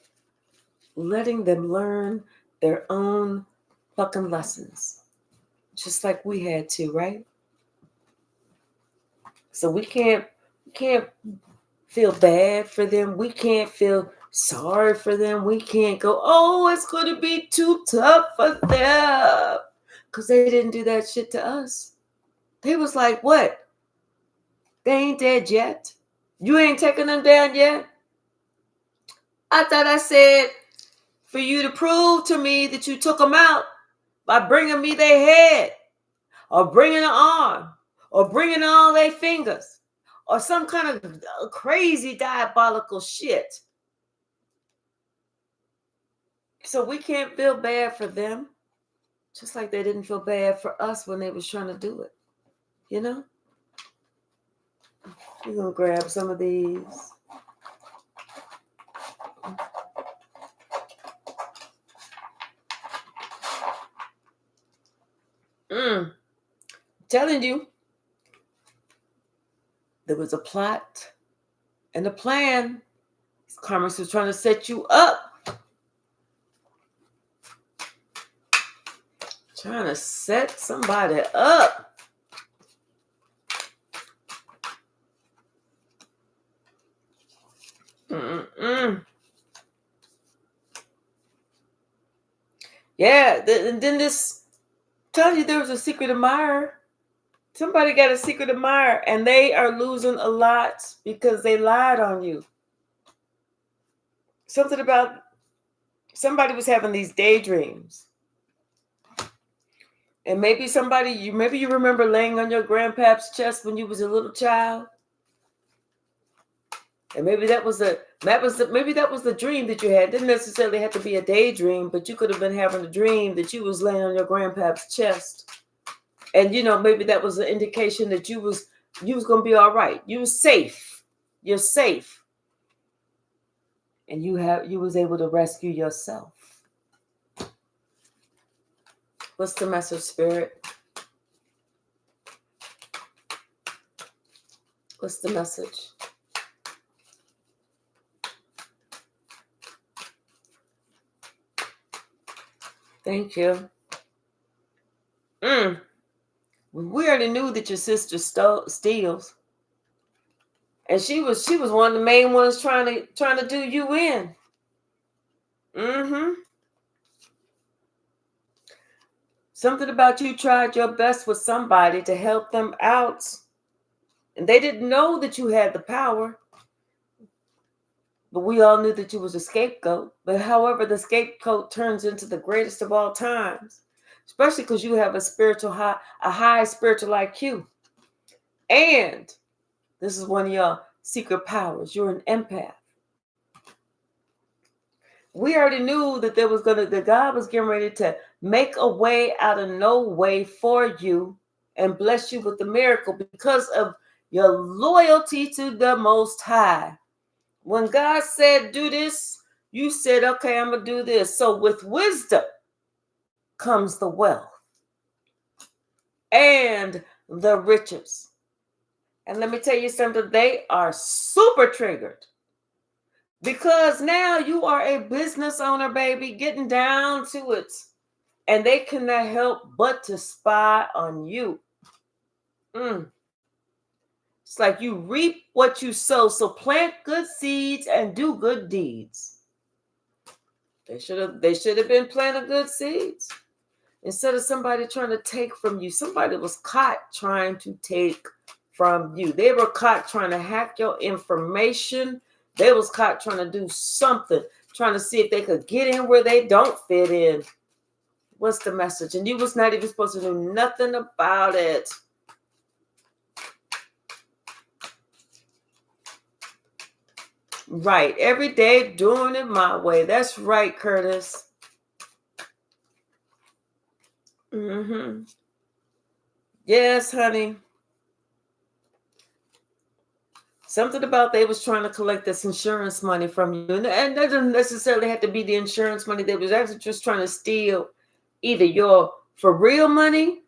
Letting them learn their own fucking lessons. Just like we had to, right? So we can't feel bad for them. We can't feel sorry for them. We can't go, oh, it's going to be too tough for them. Because they didn't do that shit to us. They was like, what? They ain't dead yet. You ain't taking them down yet? I thought I said for you to prove to me that you took them out by bringing me their head or bringing an arm or bringing all their fingers or some kind of crazy diabolical shit. So we can't feel bad for them, just like they didn't feel bad for us when they was trying to do it. You know? We're going to grab some of these. Telling you, there was a plot and a plan. Karmics was trying to set you up. Trying to set somebody up. Yeah, and then this tell you there was a secret admirer. Somebody got a secret admirer, and they are losing a lot because they lied on you. Something about somebody was having these daydreams. And maybe you remember laying on your grandpa's chest when you was a little child. And maybe that was the dream that you had. It didn't necessarily have to be a daydream, but you could have been having a dream that you was laying on your grandpa's chest. And maybe that was an indication that you was gonna be all right. You was safe. You're safe. And you was able to rescue yourself. What's the message, Spirit? What's the message? Thank you. We already knew that your sister steals, and she was one of the main ones trying to do you in. Something about you tried your best with somebody to help them out, and they didn't know that you had the power. But we all knew that you was a scapegoat. But however, the scapegoat turns into the greatest of all times, especially because you have a high spiritual IQ. And this is one of your secret powers. You're an empath. We already knew that that God was getting ready to make a way out of no way for you and bless you with the miracle because of your loyalty to the Most High. When God said, do this, you said, okay, I'm going to do this. So with wisdom comes the wealth and the riches. And let me tell you something, they are super triggered because now you are a business owner, baby, getting down to it. And they cannot help but to spy on you. It's like you reap what you sow. So plant good seeds and do good deeds. They should have been planting good seeds. Instead of somebody trying to take from you. Somebody was caught trying to take from you. They were caught trying to hack your information. They was caught trying to do something, trying to see if they could get in where they don't fit in. What's the message? And you was not even supposed to do nothing about it. Right. Every day doing it my way. That's right, Curtis. Yes, honey. Something about they was trying to collect this insurance money from you. And that doesn't necessarily have to be the insurance money. They was actually just trying to steal either your for real money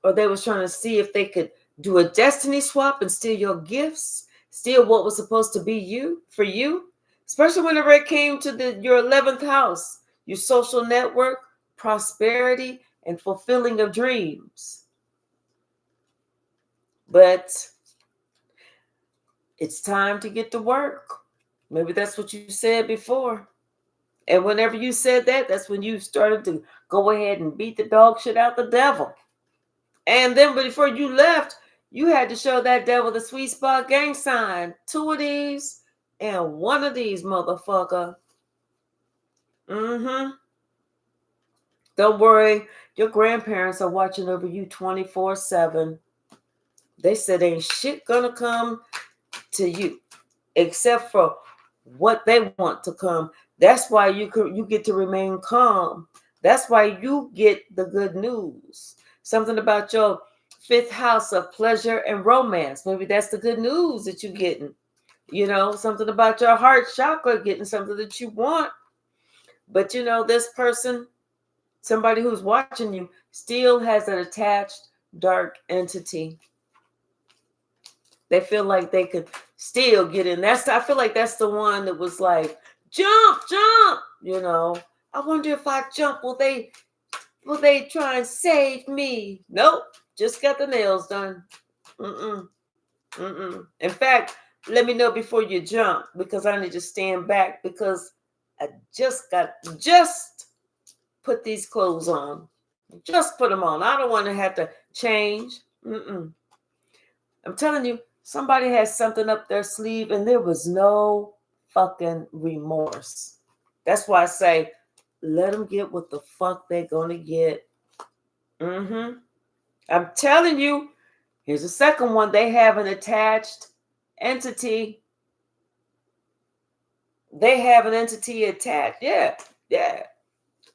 or they was trying to see if they could do a destiny swap and steal your gifts, steal what was supposed to be for you, especially whenever it came to your 11th house, your social network, prosperity, and fulfilling of dreams. But It's time to get to work. Maybe that's what you said before. And whenever you said that, that's when you started to go ahead and beat the dog shit out the devil. And then before you left, you had to show that devil the sweet spot gang sign. 2 of these and 1 of these, motherfucker. Mm-hmm. Don't worry. Your grandparents are watching over you 24/7. They said ain't shit gonna come to you except for what they want to come. That's why you get to remain calm. That's why you get the good news. Something about your 5th house of pleasure and romance. Maybe that's the good news that you're getting. You know, something about your heart chakra getting something that you want. But you know, this person, somebody who's watching you, still has an attached dark entity. They feel like they could still get in. I feel like that's the one that was like, jump, jump. You know, I wonder if I jump, will they try and save me? Nope, just got the nails done. Mm-mm, mm-mm. In fact, let me know before you jump because I need to stand back because I just put these clothes on. Just put them on. I don't want to have to change. Mm-mm. I'm telling you, somebody has something up their sleeve and there was no fucking remorse. That's why I say, let them get what the fuck they're going to get. Mm-hmm. I'm telling you, here's a second one. They have an attached entity. They have an entity attached. Yeah, yeah.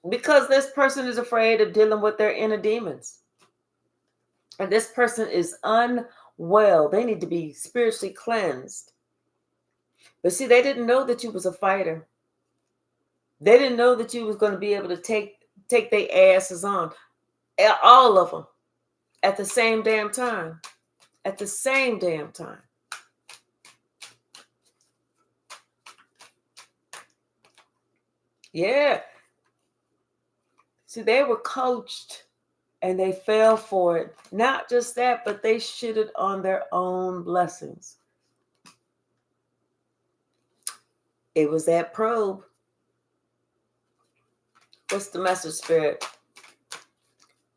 Because this person is afraid of dealing with their inner demons. And this person is unwell. They need to be spiritually cleansed. But see, they didn't know that you was a fighter. They didn't know that you was going to be able to take their asses on. All of them. At the same damn time. At the same damn time. Yeah. See, they were coached and they fell for it. Not just that, but they shitted on their own blessings. It was that probe. What's the message, Spirit?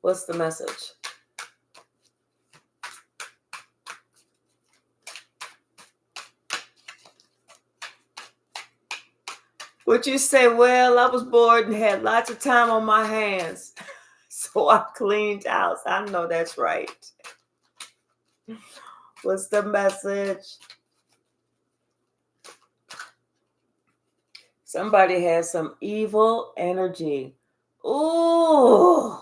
What's the message? Would you say, well, I was bored and had lots of time on my hands, so I cleaned house. I know that's right. What's the message? Somebody has some evil energy. Ooh,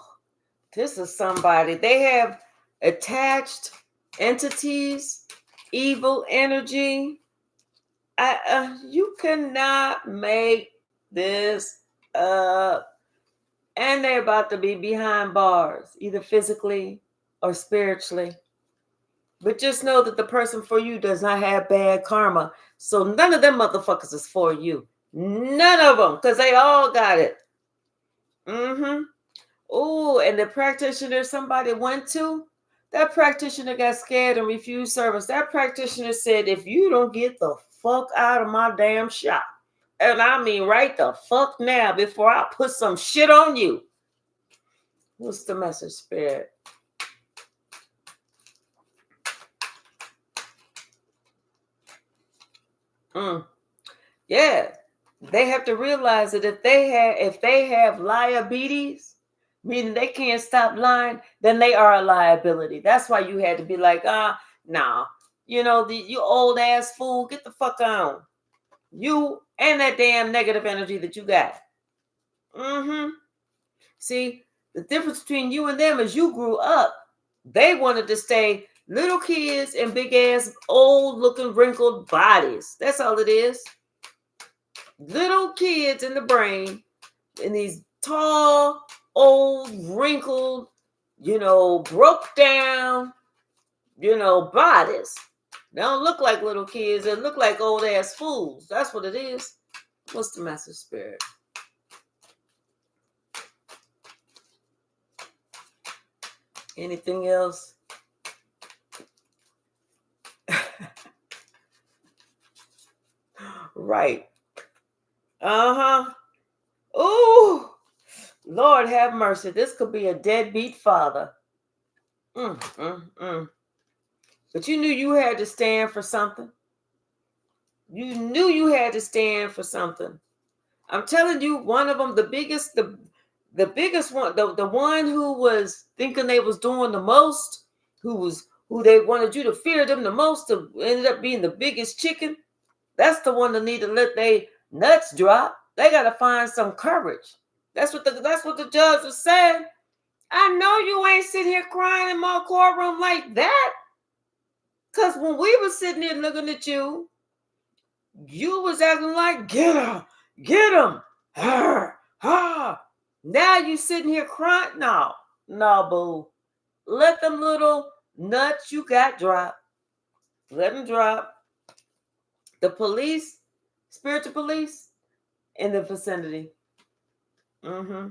this is somebody. They have attached entities, evil energy. You cannot make this up. And they're about to be behind bars, either physically or spiritually. But just know that the person for you does not have bad karma. So none of them motherfuckers is for you. None of them, because they all got it. Mm-hmm. Oh, and the practitioner somebody went to, that practitioner got scared and refused service. That practitioner said, if you don't get the fuck out of my damn shop, and I mean right the fuck now before I put some shit on you. What's the message, Spirit? Yeah, they have to realize that if they have liabilities, meaning they can't stop lying, then they are a liability. That's why you had to be like, nah, you know, you old ass fool, get the fuck on. You and that damn negative energy that you got. Mm-hmm. See, the difference between you and them is you grew up. They wanted to stay little kids and big ass, old looking, wrinkled bodies. That's all it is. Little kids in the brain in these tall, old, wrinkled, broke down, bodies. They don't look like little kids. They look like old ass fools. That's what it is. What's the message, Spirit? Anything else? Right. Uh-huh. Ooh. Lord have mercy. This could be a deadbeat father. Mm, mm, mm. But you knew you had to stand for something. You knew you had to stand for something. I'm telling you, one of them, the biggest one, the one who was thinking they was doing the most, who they wanted you to fear them the most, ended up being the biggest chicken. That's the one that need to let they nuts drop. They got to find some courage. That's what the judge was saying. I know you ain't sitting here crying in my courtroom like that. Cause when we were sitting here looking at you, you was acting like get him, ha. Now you sitting here crying. No, no, boo. Let them little nuts you got drop. Let them drop. The police, spiritual police, in the vicinity. Mm-hmm.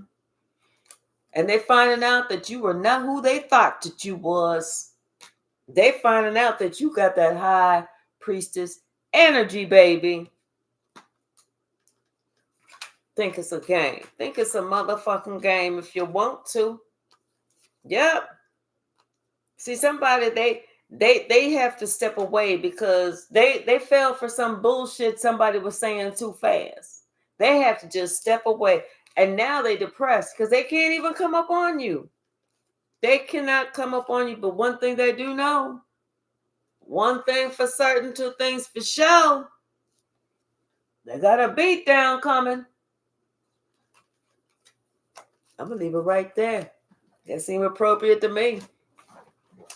And they finding out that you were not who they thought that you was. They finding out that you got that high priestess energy, baby. Think it's a game. Think it's a motherfucking game if you want to. Yep. See, somebody they have to step away because they fell for some bullshit somebody was saying too fast. They have to just step away. And now they depressed because they can't even come up on you. They cannot come up on you. But one thing they do know, one thing for certain, two things for sure. They got a beat down coming. I'm gonna leave it right there. That seemed appropriate to me.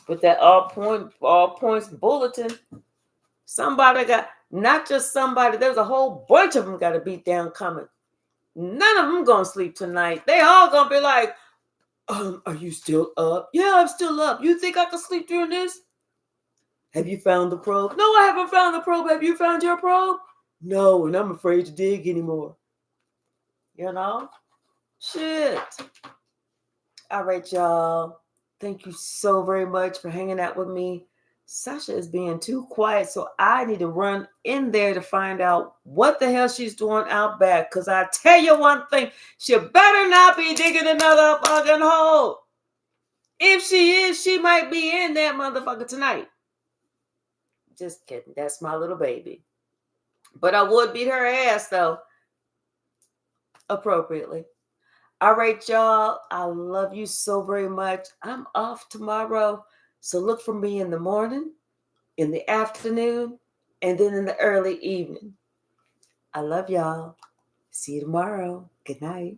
With that all points bulletin. Somebody got, not just somebody, there's a whole bunch of them got a beat down coming. None of them gonna sleep tonight. They all gonna be like, are you still up? Yeah, I'm still up. You think I can sleep during this? Have you found the probe? No, I haven't found the probe. Have you found your probe? No, and I'm afraid to dig anymore. You know? Shit. All right, y'all. Thank you so very much for hanging out with me. Sasha is being too quiet, so I need to run in there to find out what the hell she's doing out back. Because I tell you one thing, she better not be digging another fucking hole. If she is, she might be in that motherfucker tonight. Just kidding. That's my little baby. But I would beat her ass, though, appropriately. All right, y'all. I love you so very much. I'm off tomorrow. So look for me in the morning, in the afternoon, and then in the early evening. I love y'all. See you tomorrow. Good night.